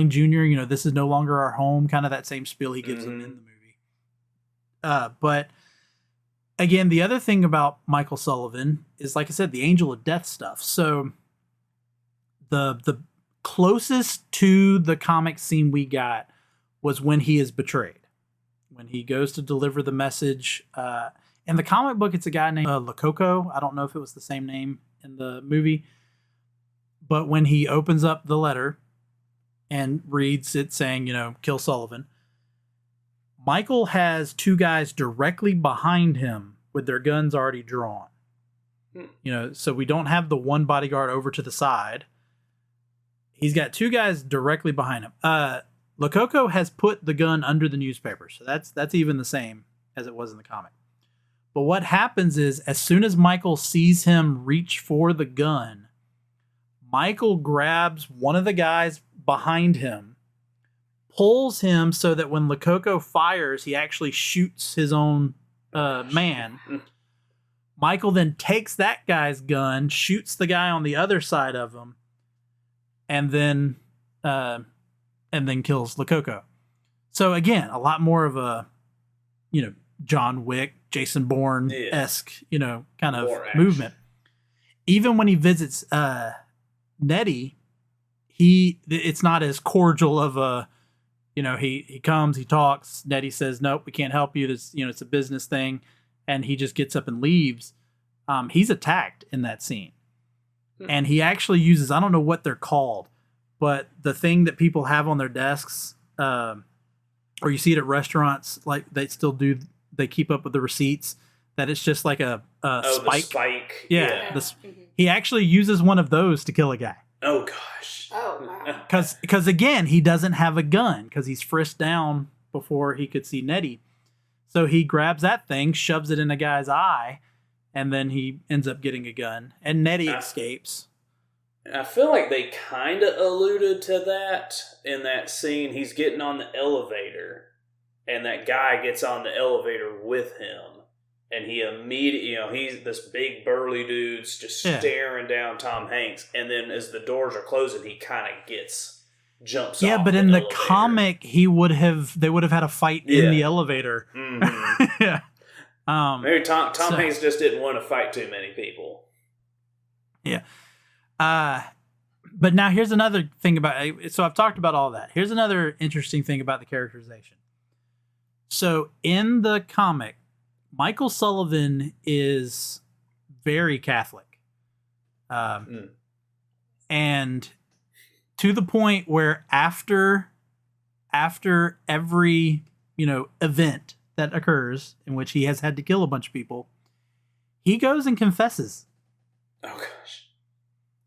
Junior, this is no longer our home, kind of that same spiel he gives him in the movie. But again, the other thing about Michael Sullivan is, like I said, the Angel of Death stuff. So the closest to the comic scene we got was when he is betrayed, when he goes to deliver the message. In the comic book, it's a guy named Lococo. I don't know if it was the same name in the movie, but when he opens up the letter and reads it saying, kill Sullivan, Michael has two guys directly behind him with their guns already drawn. So we don't have the one bodyguard over to the side. He's got two guys directly behind him. Lococo has put the gun under the newspaper, so that's even the same as it was in the comic. But what happens is, as soon as Michael sees him reach for the gun, Michael grabs one of the guys behind him, pulls him so that when Lococo fires, he actually shoots his own man. Michael then takes that guy's gun, shoots the guy on the other side of him, and then kills Lococo. So again, a lot more of a, John Wick, Jason Bourne-esque, kind of movement. Even when he visits Nettie, it's not as cordial of a, he comes, he talks. Nettie says, "Nope, we can't help you. This, it's a business thing," and he just gets up and leaves. He's attacked in that scene, and he actually uses, I don't know what they're called, but the thing that people have on their desks, or you see it at restaurants, like they still do. They keep up with the receipts. That it's just like a spike. The spike. Yeah. He actually uses one of those to kill a guy. Oh gosh. Oh wow. Because again, he doesn't have a gun because he's frisked down before he could see Nettie. So he grabs that thing, shoves it in a guy's eye, and then he ends up getting a gun. And Nettie escapes. I feel like they kind of alluded to that in that scene. He's getting on the elevator, and that guy gets on the elevator with him. And he immediately, he's this big burly dude's just staring down Tom Hanks. And then as the doors are closing, he kind of jumps off. Yeah, but in the comic, they would have had a fight in the elevator. Mm-hmm. Yeah. Maybe Tom Hanks just didn't want to fight too many people. Yeah. But now here's another thing about it. So I've talked about all that. Here's another interesting thing about the characterization. So in the comic, Michael Sullivan is very Catholic. And to the point where after every, event that occurs in which he has had to kill a bunch of people, he goes and confesses. Oh gosh.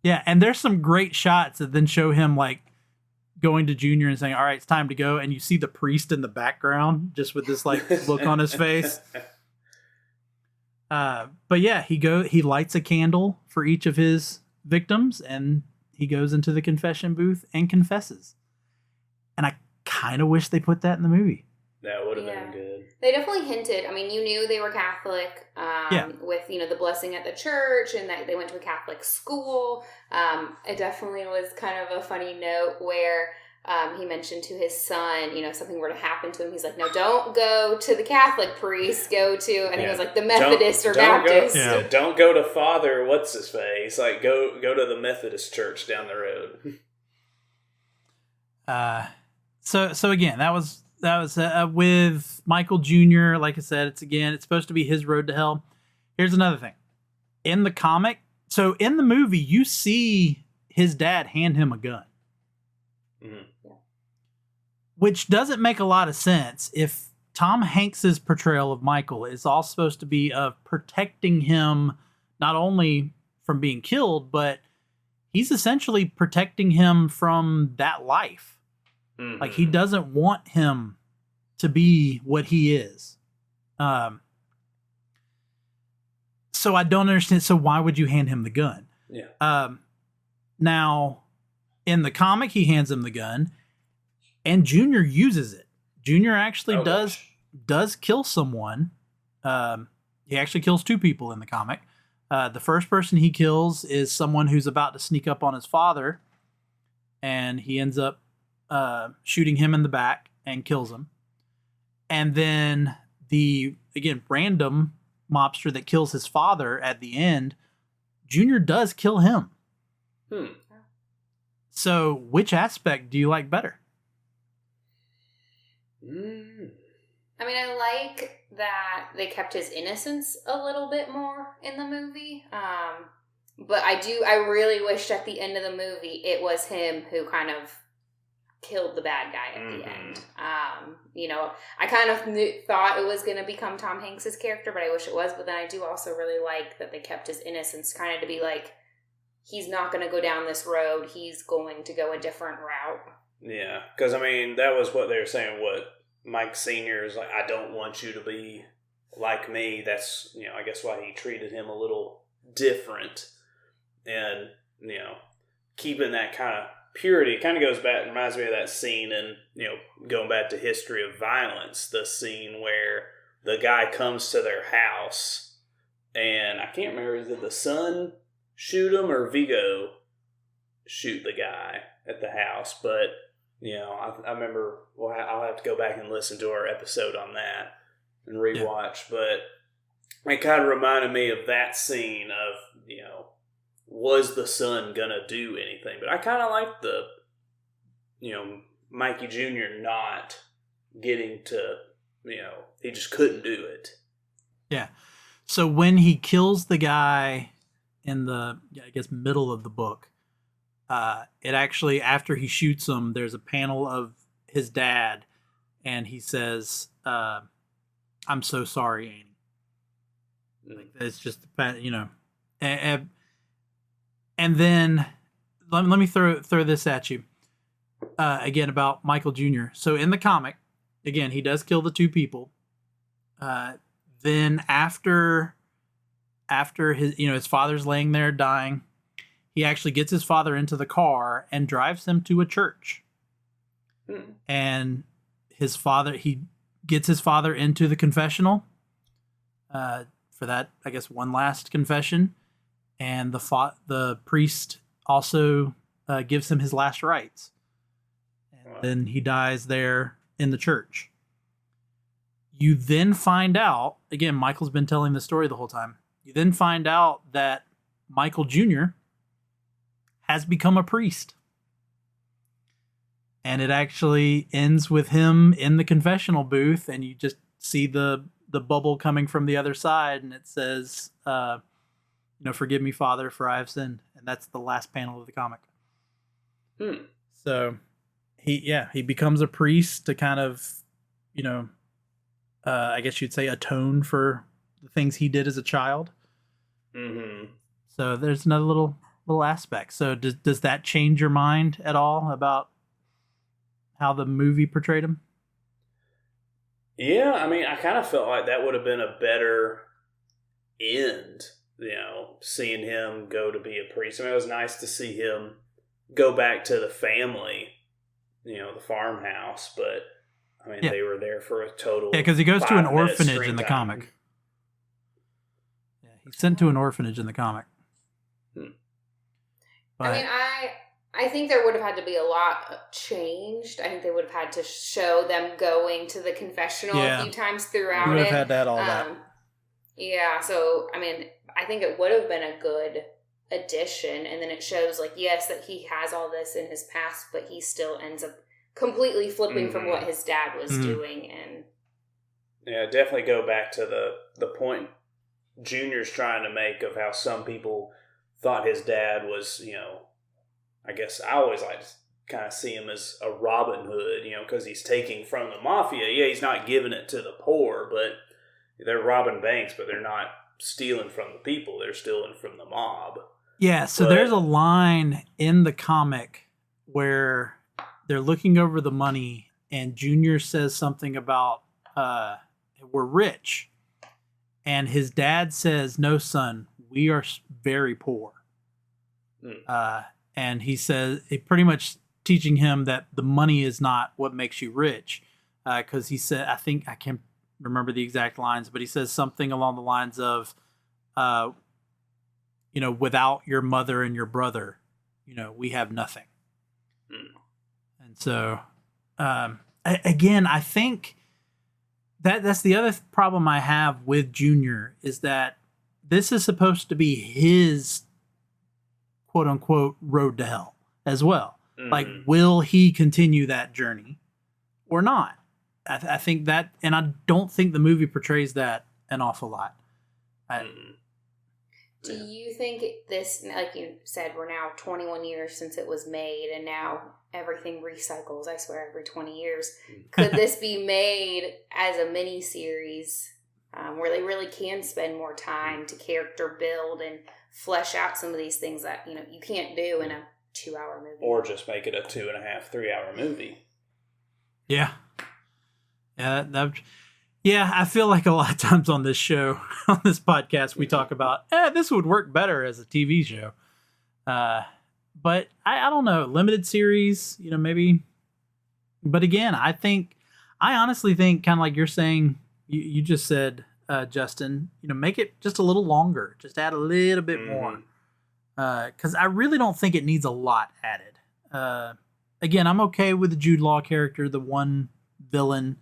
Yeah, and there's some great shots that then show him like going to Junior and saying, "All right, it's time to go," and you see the priest in the background just with this like look on his face. But yeah, he lights a candle for each of his victims, and he goes into the confession booth and confesses. And I kind of wish they put that in the movie. That would have been good. They definitely hinted. I mean, you knew they were Catholic with, the blessing at the church and that they went to a Catholic school. It definitely was kind of a funny note where he mentioned to his son, if something were to happen to him, he's like, no, don't go to the Catholic priest, go to, I think it was like the Methodist or Baptist. Don't go to Father what's-his-face. Like, go to the Methodist church down the road. So again, that was with Michael Jr. Like I said, it's supposed to be his road to hell. Here's another thing. In the comic, so in the movie, you see his dad hand him a gun. Mm-hmm. Which doesn't make a lot of sense if Tom Hanks's portrayal of Michael is all supposed to be of protecting him not only from being killed, but he's essentially protecting him from that life. Mm-hmm. Like, he doesn't want him to be what he is. So I don't understand. So why would you hand him the gun? Yeah. Now, in the comic, he hands him the gun, and Junior uses it. Junior actually does kill someone. He actually kills two people in the comic. The first person he kills is someone who's about to sneak up on his father, and he ends up shooting him in the back and kills him. And then the, again, random mobster that kills his father at the end, Junior does kill him. So which aspect do you like better? I mean, I like that they kept his innocence a little bit more in the movie. But I really wished at the end of the movie it was him who kind of killed the bad guy at the end. I kind of thought it was going to become Tom Hanks's character, but I wish it was. But then I do also really like that they kept his innocence kind of to be like, he's not going to go down this road. He's going to go a different route. Yeah, because, I mean, that was what they were saying, Mike Sr. is like, I don't want you to be like me. That's, I guess why he treated him a little different. And, keeping that kind of purity kind of goes back, reminds me of that scene in, going back to History of Violence, the scene where the guy comes to their house, and I can't remember, is it the son shoot him or Vigo shoot the guy at the house? But, I remember, I'll have to go back and listen to our episode on that and rewatch, but it kind of reminded me of that scene of, was the son gonna do anything? But I kind of like the, Mikey Jr. not getting to, he just couldn't do it. Yeah. So when he kills the guy in the, middle of the book, it actually, after he shoots him, there's a panel of his dad, and he says, I'm so sorry, Annie. Like, it's just, and then let me throw this at you again about Michael Jr. So in the comic, again, he does kill the two people. Then after his, his father's laying there dying, he actually gets his father into the car and drives him to a church. And he gets his father into the confessional for that, I guess, one last confession. And the priest also gives him his last rites. And then he dies there in the church. You then find out, again, Michael's been telling the story the whole time. You then find out that Michael Jr. has become a priest. And it actually ends with him in the confessional booth, and you just see the bubble coming from the other side, and it says, forgive me, Father, for I have sinned. And that's the last panel of the comic. So he becomes a priest to kind of, I guess you'd say atone for the things he did as a child. So there's another little aspect. So does that change your mind at all about how the movie portrayed him? Yeah, I mean, I kind of felt like that would have been a better end, seeing him go to be a priest. I mean, it was nice to see him go back to the family, the farmhouse, but I mean, they were there for a total. Yeah, because he goes to an orphanage in the comic. Yeah, he's sent to an orphanage in the comic. But, I mean, I think there would have had to be a lot changed. I think they would have had to show them going to the confessional a few times throughout it. You would have had to add all that. Yeah, so, I mean, I think it would have been a good addition. And then it shows, yes, that he has all this in his past, but he still ends up completely flipping from what his dad was doing. And yeah, definitely go back to the point Junior's trying to make of how some people thought his dad was, I guess I always like to kind of see him as a Robin Hood, because he's taking from the mafia. Yeah, he's not giving it to the poor, but they're robbing banks, but they're not stealing from the people. They're stealing from the mob. Yeah, so there's a line in the comic where they're looking over the money and Junior says something about, we're rich. And his dad says, no, son, we are very poor. And he says, it pretty much teaching him that the money is not what makes you rich. Because he said, I can't remember the exact lines, but he says something along the lines of, without your mother and your brother, we have nothing. And so, again, I think that's the other problem I have with Junior is that this is supposed to be his quote unquote road to hell as well. Like, will he continue that journey or not? I think that, and I don't think the movie portrays that an awful lot. Do you think this, like you said, we're now 21 years since it was made, and now everything recycles, I swear, every 20 years. Could this be made as a mini-series where they really can spend more time to character build and flesh out some of these things that, you can't do in a 2-hour movie? Or just make it a 2.5, 3-hour movie. Yeah. Yeah, I feel like a lot of times on this show, on this podcast, we talk about, this would work better as a TV show. But I don't know, limited series, maybe. But again, I honestly think, kind of like you're saying, you just said, Justin, make it just a little longer. Just add a little bit more. Because I really don't think it needs a lot added. Again, I'm okay with the Jude Law character, the one villain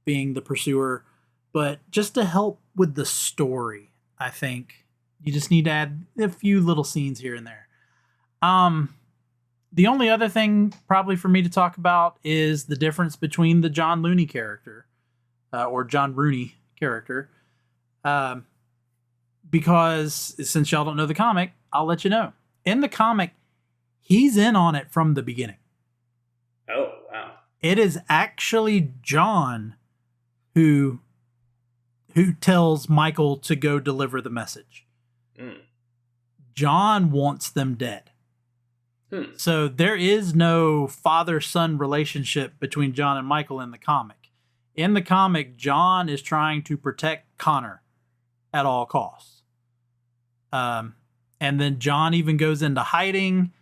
being the pursuer, but just to help with the story, I think you just need to add a few little scenes here and there. The only other thing probably for me to talk about is the difference between the John Looney character, or John Rooney character, because since y'all don't know the comic, I'll let you know. In the comic, he's in on it from the beginning. Oh, wow. It is actually John who tells Michael to go deliver the message. John wants them dead. So there is no father-son relationship between John and Michael in the comic. In the comic, John is trying to protect Connor at all costs. And then John even goes into hiding.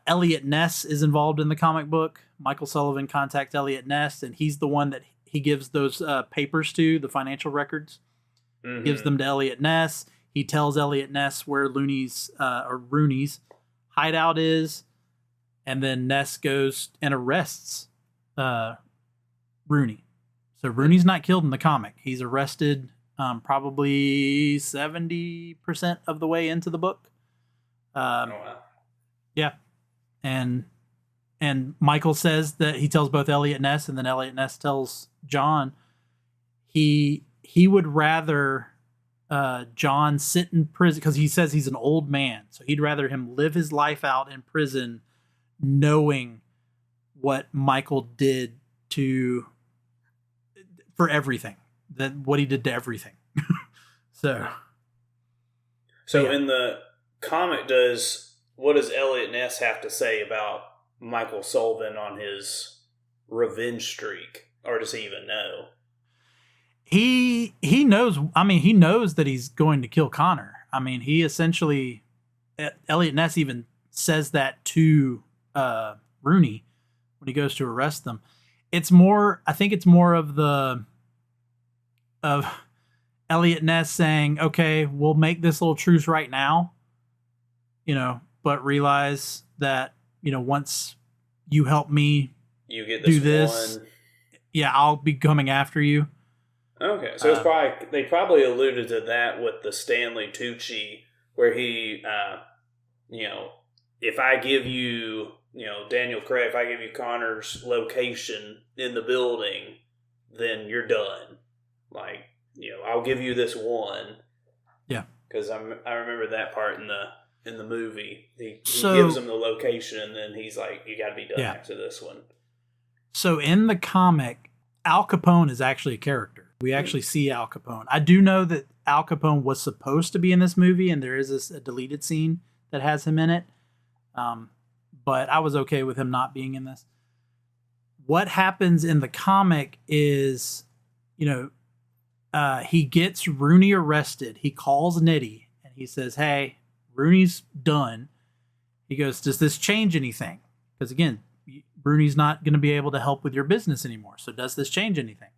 Elliot Ness is involved in the comic book. Michael Sullivan contacts Elliot Ness, and he's the one that he gives those papers to, the financial records. Gives them to Elliot Ness. He tells Elliot Ness where Rooney's hideout is, and then Ness goes and arrests Rooney. So Rooney's not killed in the comic. He's arrested probably 70% of the way into the book. Yeah. And Michael says that he tells both Elliot Ness, and then Elliot Ness tells John he would rather John sit in prison because he says he's an old man. So he'd rather him live his life out in prison knowing what Michael did for everything, what he did to everything. So yeah. In the comic, what does Elliot Ness have to say about Michael Sullivan on his revenge streak, or does he even know? He knows. I mean, he knows that he's going to kill Connor. I mean, he essentially, Elliot Ness even says that to Rooney when he goes to arrest them. I think it's more of Elliot Ness saying, "Okay, we'll make this little truce right now," but realize that once you help me, you get do this. One. Yeah, I'll be coming after you. Okay, so they probably alluded to that with the Stanley Tucci, where he, if I give you, Daniel Craig, if I give you Connor's location in the building, then you're done. Like, I'll give you this one. Yeah, because I remember that part in the movie. He gives him the location, and then he's like, "You got to be done after this one." So in the comic, Al Capone is actually a character. We actually see Al Capone. I do know that Al Capone was supposed to be in this movie, and there is a deleted scene that has him in it. But I was okay with him not being in this. What happens in the comic is, he gets Rooney arrested. He calls Nitty, and he says, "Hey, Rooney's done." He goes, "Does this change anything?" Because again, Rooney's not going to be able to help with your business anymore. So does this change anything?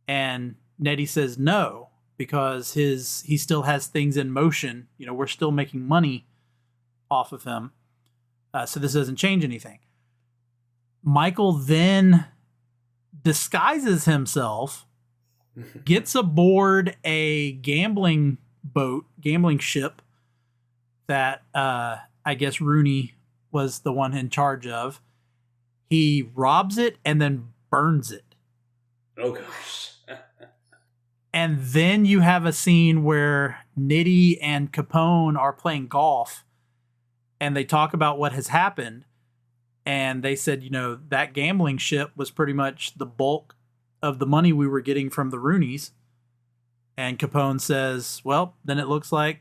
And Nettie says no, because he still has things in motion. We're still making money off of him. So this doesn't change anything. Michael then disguises himself, gets aboard a gambling ship that I guess Rooney was the one in charge of. He robs it and then burns it. Oh, gosh. And then you have a scene where Nitty and Capone are playing golf, and they talk about what has happened. And they said, that gambling ship was pretty much the bulk of the money we were getting from the Rooneys. And Capone says, "Well, then it looks like,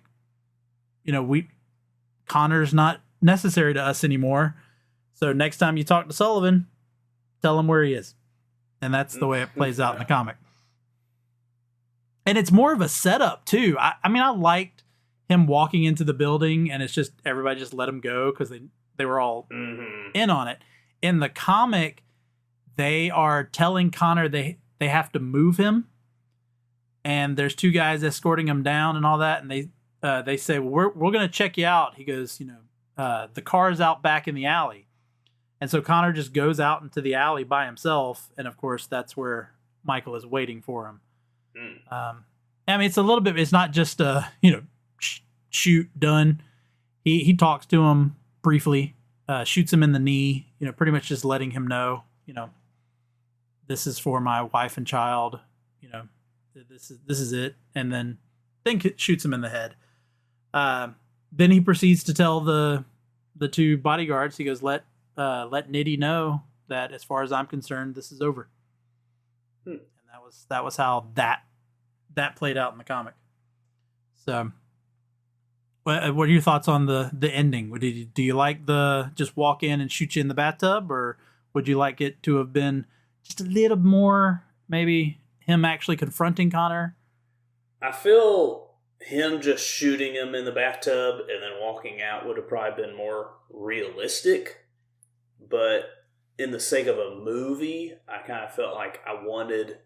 Connor's not necessary to us anymore. So next time you talk to Sullivan, tell him where he is." And that's the way it plays out in the comic. And it's more of a setup too. I mean, I liked him walking into the building, and it's just everybody just let him go because they were all in on it. In the comic, they are telling Connor they have to move him, and there's two guys escorting him down and all that, and they say, "Well, we're going to check you out." He goes, "The car's out back in the alley." And so Connor just goes out into the alley by himself, and of course that's where Michael is waiting for him. I mean, it's a little bit. It's not just shoot done. He talks to him briefly, shoots him in the knee. Pretty much just letting him know, this is for my wife and child. This is it, and then shoots him in the head. Then he proceeds to tell the two bodyguards. He goes, let Nitty know that as far as I'm concerned, this is over. And that was how that played out in the comic. So, what are your thoughts on the ending? Do you like the just walk in and shoot you in the bathtub, or would you like it to have been just a little more, maybe him actually confronting Connor? I feel him just shooting him in the bathtub and then walking out would have probably been more realistic. But in the sake of a movie, I kind of felt like I wanted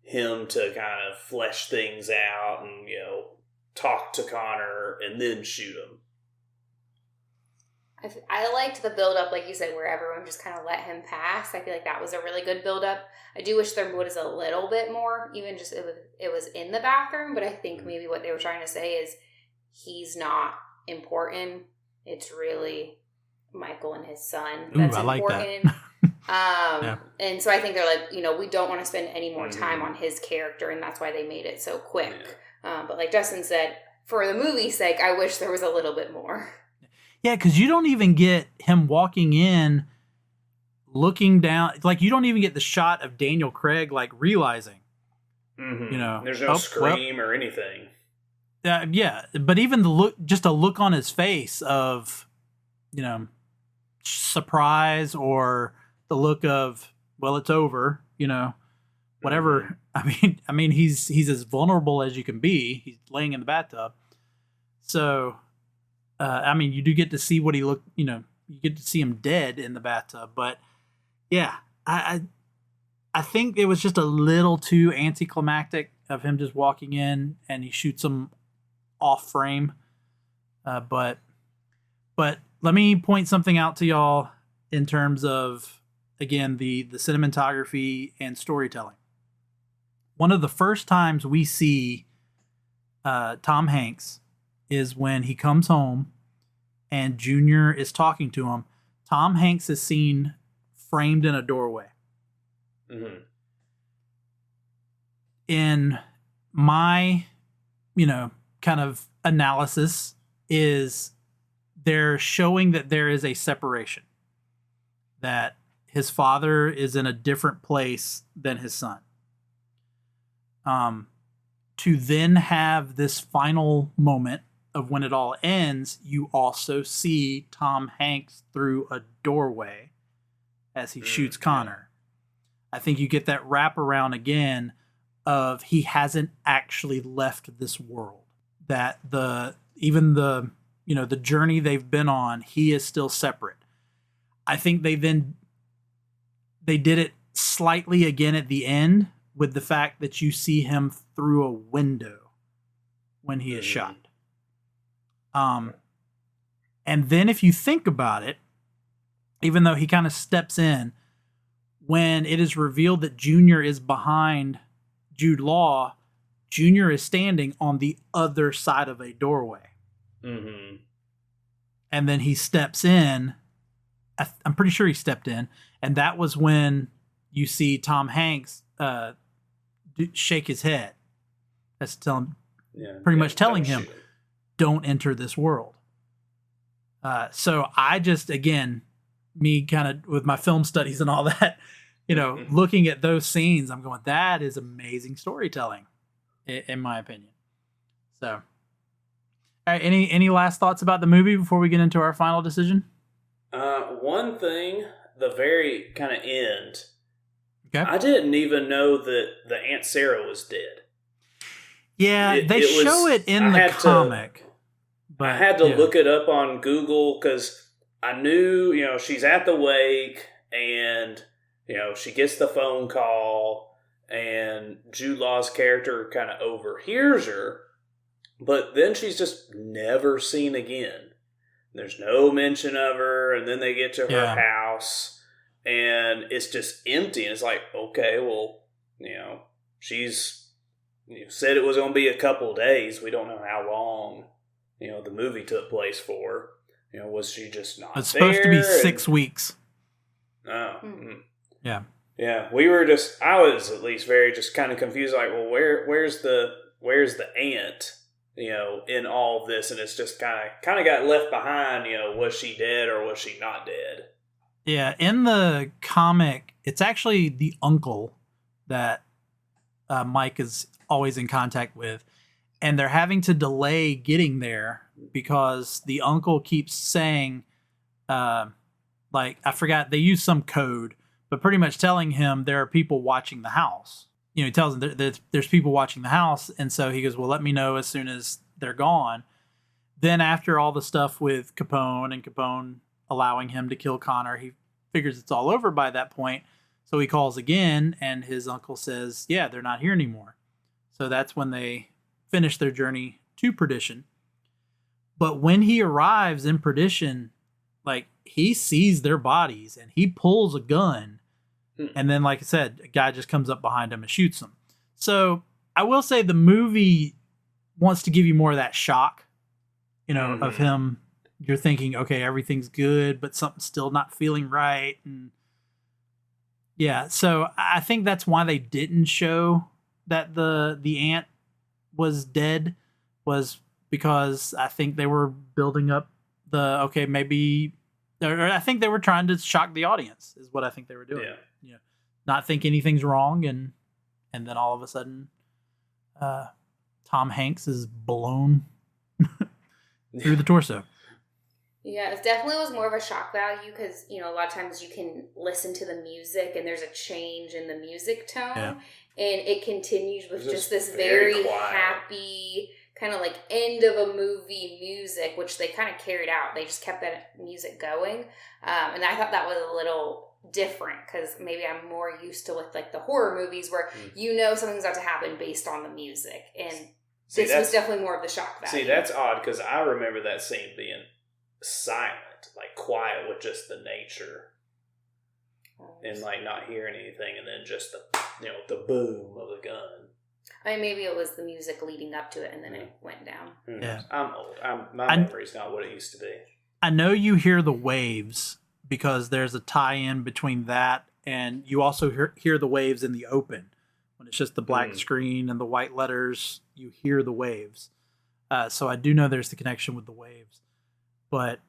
him to kind of flesh things out and, talk to Connor and then shoot him. I liked the build-up, like you said, where everyone just kind of let him pass. I feel like that was a really good build-up. I do wish there was a little bit more, even just it was in the bathroom, but I think maybe what they were trying to say is he's not important. It's really Michael and his son that's important. That. And so I think they're like, we don't want to spend any more time on his character, and that's why they made it so quick. But like Justin said, for the movie's sake, I wish there was a little bit more. Yeah, because you don't even get him walking in, looking down. Like, you don't even get the shot of Daniel Craig, like, realizing. There's no scream or anything. Yeah, but even the look, just a look on his face of, surprise, or the look of, well, it's over, whatever. I mean, he's as vulnerable as you can be. He's laying in the bathtub. So, you do get to see what he looked, you get to see him dead in the bathtub. But yeah, I think it was just a little too anticlimactic of him just walking in and he shoots him off frame. But let me point something out to y'all in terms of, again, the cinematography and storytelling. One of the first times we see Tom Hanks is when he comes home and Junior is talking to him. Tom Hanks is seen framed in a doorway. Mm-hmm. In my, kind of analysis, is they're showing that there is a separation, that his father is in a different place than his son. To then have this final moment of when it all ends, you also see Tom Hanks through a doorway as he shoots Connor. I think you get that wraparound again of he hasn't actually left this world. That even the journey they've been on, he is still separate. I think they did it slightly again at the end with the fact that you see him through a window when he is shot. And then if you think about it, even though he kind of steps in, when it is revealed that Junior is behind Jude Law, Junior is standing on the other side of a doorway. Mm-hmm. And then he steps in. I'm pretty sure he stepped in. And that was when you see Tom Hanks shake his head. That's pretty much telling him, don't enter this world. So I just, again, me kind of with my film studies and all that, looking at those scenes, I'm going, that is amazing storytelling, in my opinion. So, all right, any last thoughts about the movie before we get into our final decision? One thing, the very kind of end, okay. I didn't even know that the Aunt Sarah was dead. Yeah, they show it in the comic. I had to look it up on Google because I knew, she's at the wake and, she gets the phone call and Jude Law's character kind of overhears her, but then she's just never seen again. There's no mention of her, and then they get to her house and it's just empty. And it's like, okay, well, she's said it was going to be a couple days. We don't know how long, the movie took place for. Was she just not there? It's supposed to be 6 weeks. Oh. Mm-hmm. Yeah. Yeah, I was at least very just kind of confused, like, well, where's the aunt, in all of this? And it's just kind of got left behind, was she dead or was she not dead? Yeah, in the comic, it's actually the uncle that Mike is always in contact with, and they're having to delay getting there because the uncle keeps saying, I forgot, they use some code, but pretty much telling him there are people watching the house. He tells him there's people watching the house, and so he goes, well, let me know as soon as they're gone. Then after all the stuff with Capone and Capone allowing him to kill Connor, he figures it's all over by that point, so he calls again, and his uncle says, yeah, they're not here anymore. So that's when they finish their journey to Perdition. But when he arrives in Perdition, he sees their bodies and he pulls a gun. And then, like I said, a guy just comes up behind him and shoots him. So I will say the movie wants to give you more of that shock, of him. You're thinking, okay, everything's good, but something's still not feeling right. And Yeah, so I think that's why they didn't show that the aunt was dead, was because I think they were building up maybe, or I think they were trying to shock the audience, is what I think they were doing. Yeah. Not think anything's wrong, and then all of a sudden, Tom Hanks is blown through the torso. Yeah, it definitely was more of a shock value because, a lot of times you can listen to the music and there's a change in the music tone. Yeah. And it continues with just this very very quiet, happy kind of like end of a movie music, which they kind of carried out. They just kept that music going. And I thought that was a little different because maybe I'm more used to with like the horror movies where something's about to happen based on the music. And this was definitely more of the shock value. See, that's odd because I remember that scene being silent, like quiet with just the nature and like not hearing anything, and then just the boom of the gun. I mean, maybe it was the music leading up to it and then it went down. Yeah. I'm old. My memory's not what it used to be. I know you hear the waves because there's a tie-in between that, and you also hear the waves in the open when it's just the black screen and the white letters. You hear the waves, so I do know there's the connection with the waves. But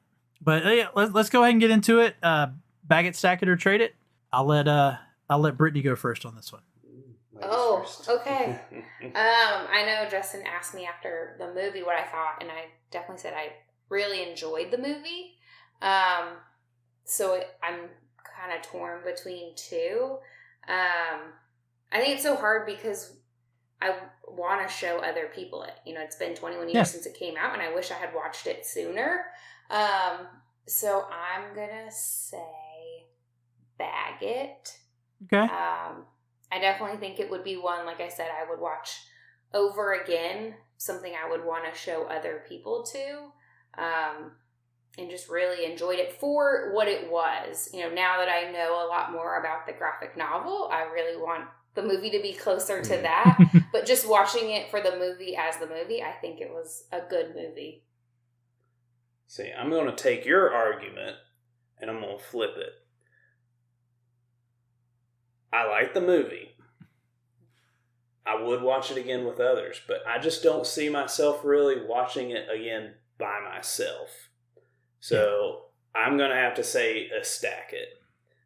yeah, let's go ahead and get into it. Bag it, stack it, or trade it. I'll let Brittany go first on this one. Oh, okay. I know Justin asked me after the movie what I thought, and I definitely said I really enjoyed the movie. So I'm kind of torn between two. I think it's so hard because I want to show other people it. It's been 21 years since it came out, and I wish I had watched it sooner. So I'm gonna say bag it. Okay. I definitely think it would be one, like I said, I would watch over again, something I would want to show other people to, and just really enjoyed it for what it was. Now that I know a lot more about the graphic novel, I really want the movie to be closer to that. But just watching it for the movie as the movie, I think it was a good movie. See, I'm going to take your argument and I'm going to flip it. I like the movie. I would watch it again with others, but I just don't see myself really watching it again by myself. So I'm going to have to say a stack it.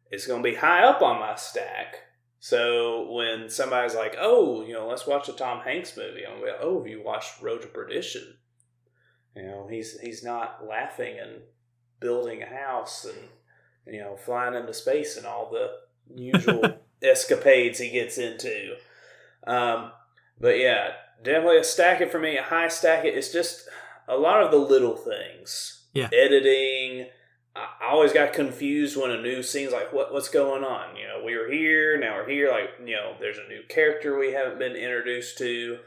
It's going to be high up on my stack. So when somebody's like, oh, let's watch a Tom Hanks movie, I'm going to be like, oh, have you watched Road to Perdition? He's not laughing and building a house and, flying into space and all the usual escapades he gets into. But yeah, definitely a stack it for me. A high stack it. It's just a lot of the little things. Yeah. Editing. I always got confused when a new scene's like, what's going on? We were here, now we're here. Like, there's a new character we haven't been introduced to.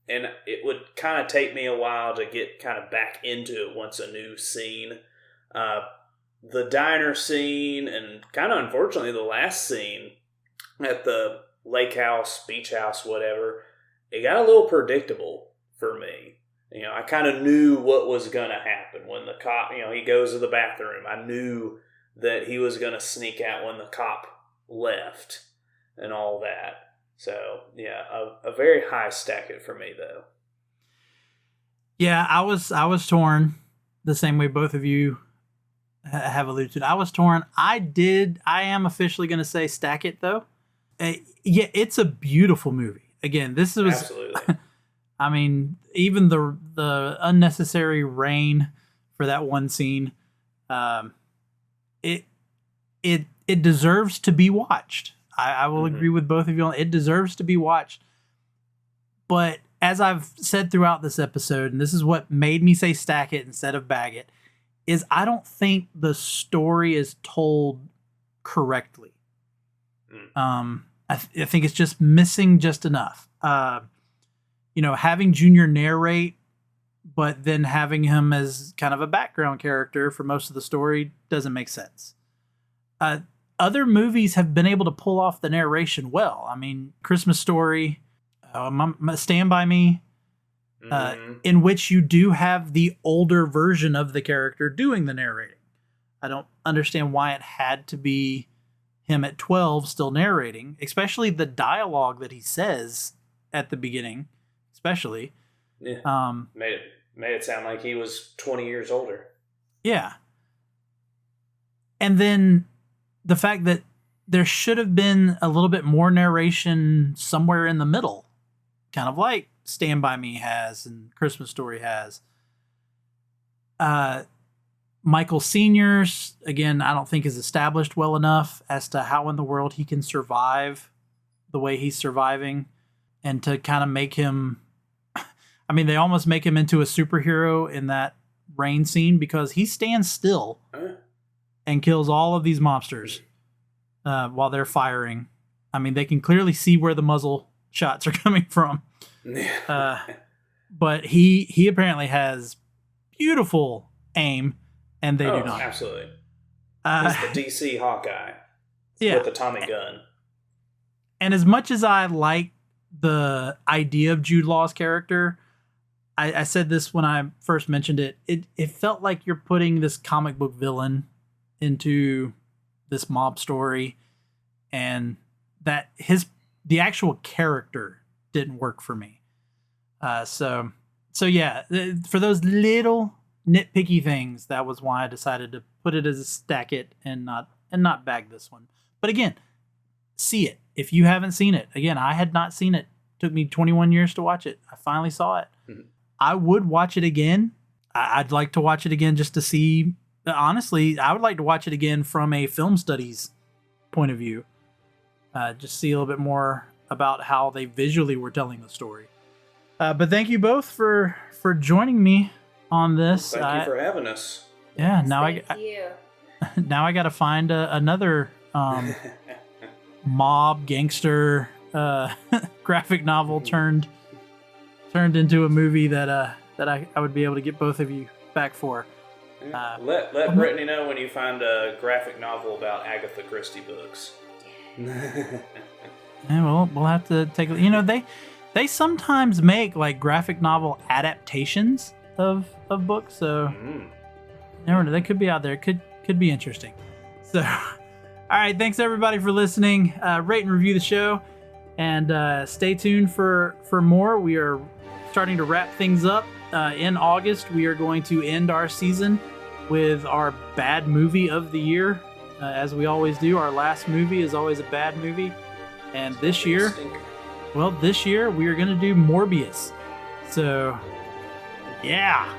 And it would kind of take me a while to get kind of back into it once a new scene. The diner scene and kind of unfortunately the last scene at the lake house, beach house, whatever, it got a little predictable for me. I kind of knew what was going to happen when the cop, he goes to the bathroom. I knew that he was going to sneak out when the cop left and all that. So, yeah, a very high stack it for me, though. Yeah, I was torn the same way both of you have alluded to. I was torn. I am officially going to say stack it, though. Yeah, it's a beautiful movie. Again, this was... Absolutely. I mean, even the unnecessary rain for that one scene, it deserves to be watched. I will agree with both of you on it. Deserves to be watched. But as I've said throughout this episode, and this is what made me say stack it instead of bag it, is I don't think the story is told correctly. I think it's just missing just enough. Having Junior narrate, but then having him as kind of a background character for most of the story doesn't make sense. Other movies have been able to pull off the narration well. I mean, Christmas Story, Stand By Me, in which you do have the older version of the character doing the narrating. I don't understand why it had to be him at 12 still narrating, especially the dialogue that he says at the beginning, especially. Yeah. Made it sound like he was 20 years older. Yeah. And then the fact that there should have been a little bit more narration somewhere in the middle, kind of like Stand By Me has and Christmas Story has. Michael Sr.'s, again, I don't think is established well enough as to how in the world he can survive the way he's surviving, and to kind of make him, I mean, they almost make him into a superhero in that rain scene because he stands still and kills all of these mobsters while they're firing. I mean, they can clearly see where the muzzle shots are coming from. But he apparently has beautiful aim, and they do not. Absolutely. He's the DC Hawkeye with the Tommy gun. And as much as I like the idea of Jude Law's character, I said this when I first mentioned it, it felt like you're putting this comic book villain into this mob story, and that the actual character didn't work for me. So yeah, for those little nitpicky things, that was why I decided to put it as a stack it and not bag this one. But again, see it if you haven't seen it. Again, I had not seen it. Took me 21 years to watch it. I finally saw it. Mm-hmm. I would watch it again. I'd like to watch it again just to see. Honestly, I would like to watch it again from a film studies point of view. Just see a little bit more about how they visually were telling the story. But thank you both for joining me on this. Thank you for having us. Yeah, now I got to find another mob gangster graphic novel turned into a movie that I would be able to get both of you back for. Let Brittany know when you find a graphic novel about Agatha Christie books. Yeah, well, we'll have to take a. You know, they sometimes make like graphic novel adaptations of books, so never know, they could be out there. Could be interesting. So, all right, thanks everybody for listening. Rate and review the show, and stay tuned for more. We are starting to wrap things up. In August, we are going to end our season with our bad movie of the year. As we always do, our last movie is always a bad movie. And this year we are going to do Morbius. So, yeah,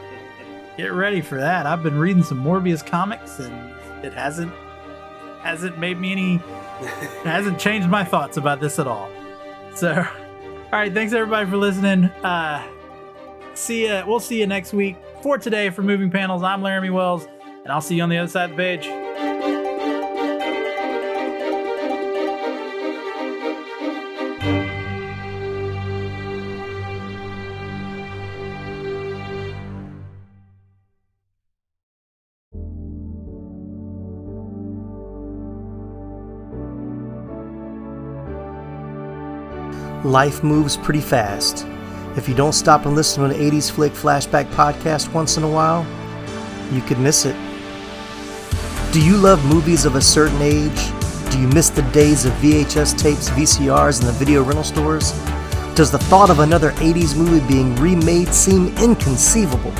get ready for that. I've been reading some Morbius comics, and it hasn't made me it hasn't changed my thoughts about this at all. So, all right, thanks everybody for listening. We'll see you next week. For today, for Moving Panels, I'm Laramy Wells, and I'll see you on the other side of the page. Life moves pretty fast. If you don't stop and listen to an 80s Flick Flashback podcast once in a while, you could miss it. Do you love movies of a certain age? Do you miss the days of VHS tapes, VCRs, and the video rental stores? Does the thought of another 80s movie being remade seem inconceivable?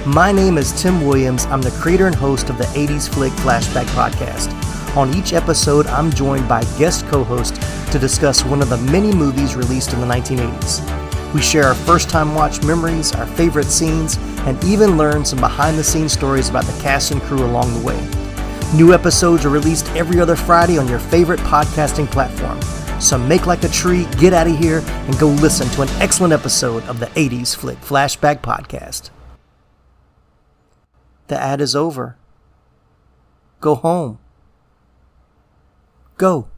My name is Tim Williams. I'm the creator and host of the 80s Flick Flashback podcast. On each episode, I'm joined by guest co-hosts to discuss one of the many movies released in the 1980s. We share our first-time watch memories, our favorite scenes, and even learn some behind-the-scenes stories about the cast and crew along the way. New episodes are released every other Friday on your favorite podcasting platform. So make like a tree, get out of here, and go listen to an excellent episode of the 80s Flick Flashback podcast. The ad is over. Go home. Go.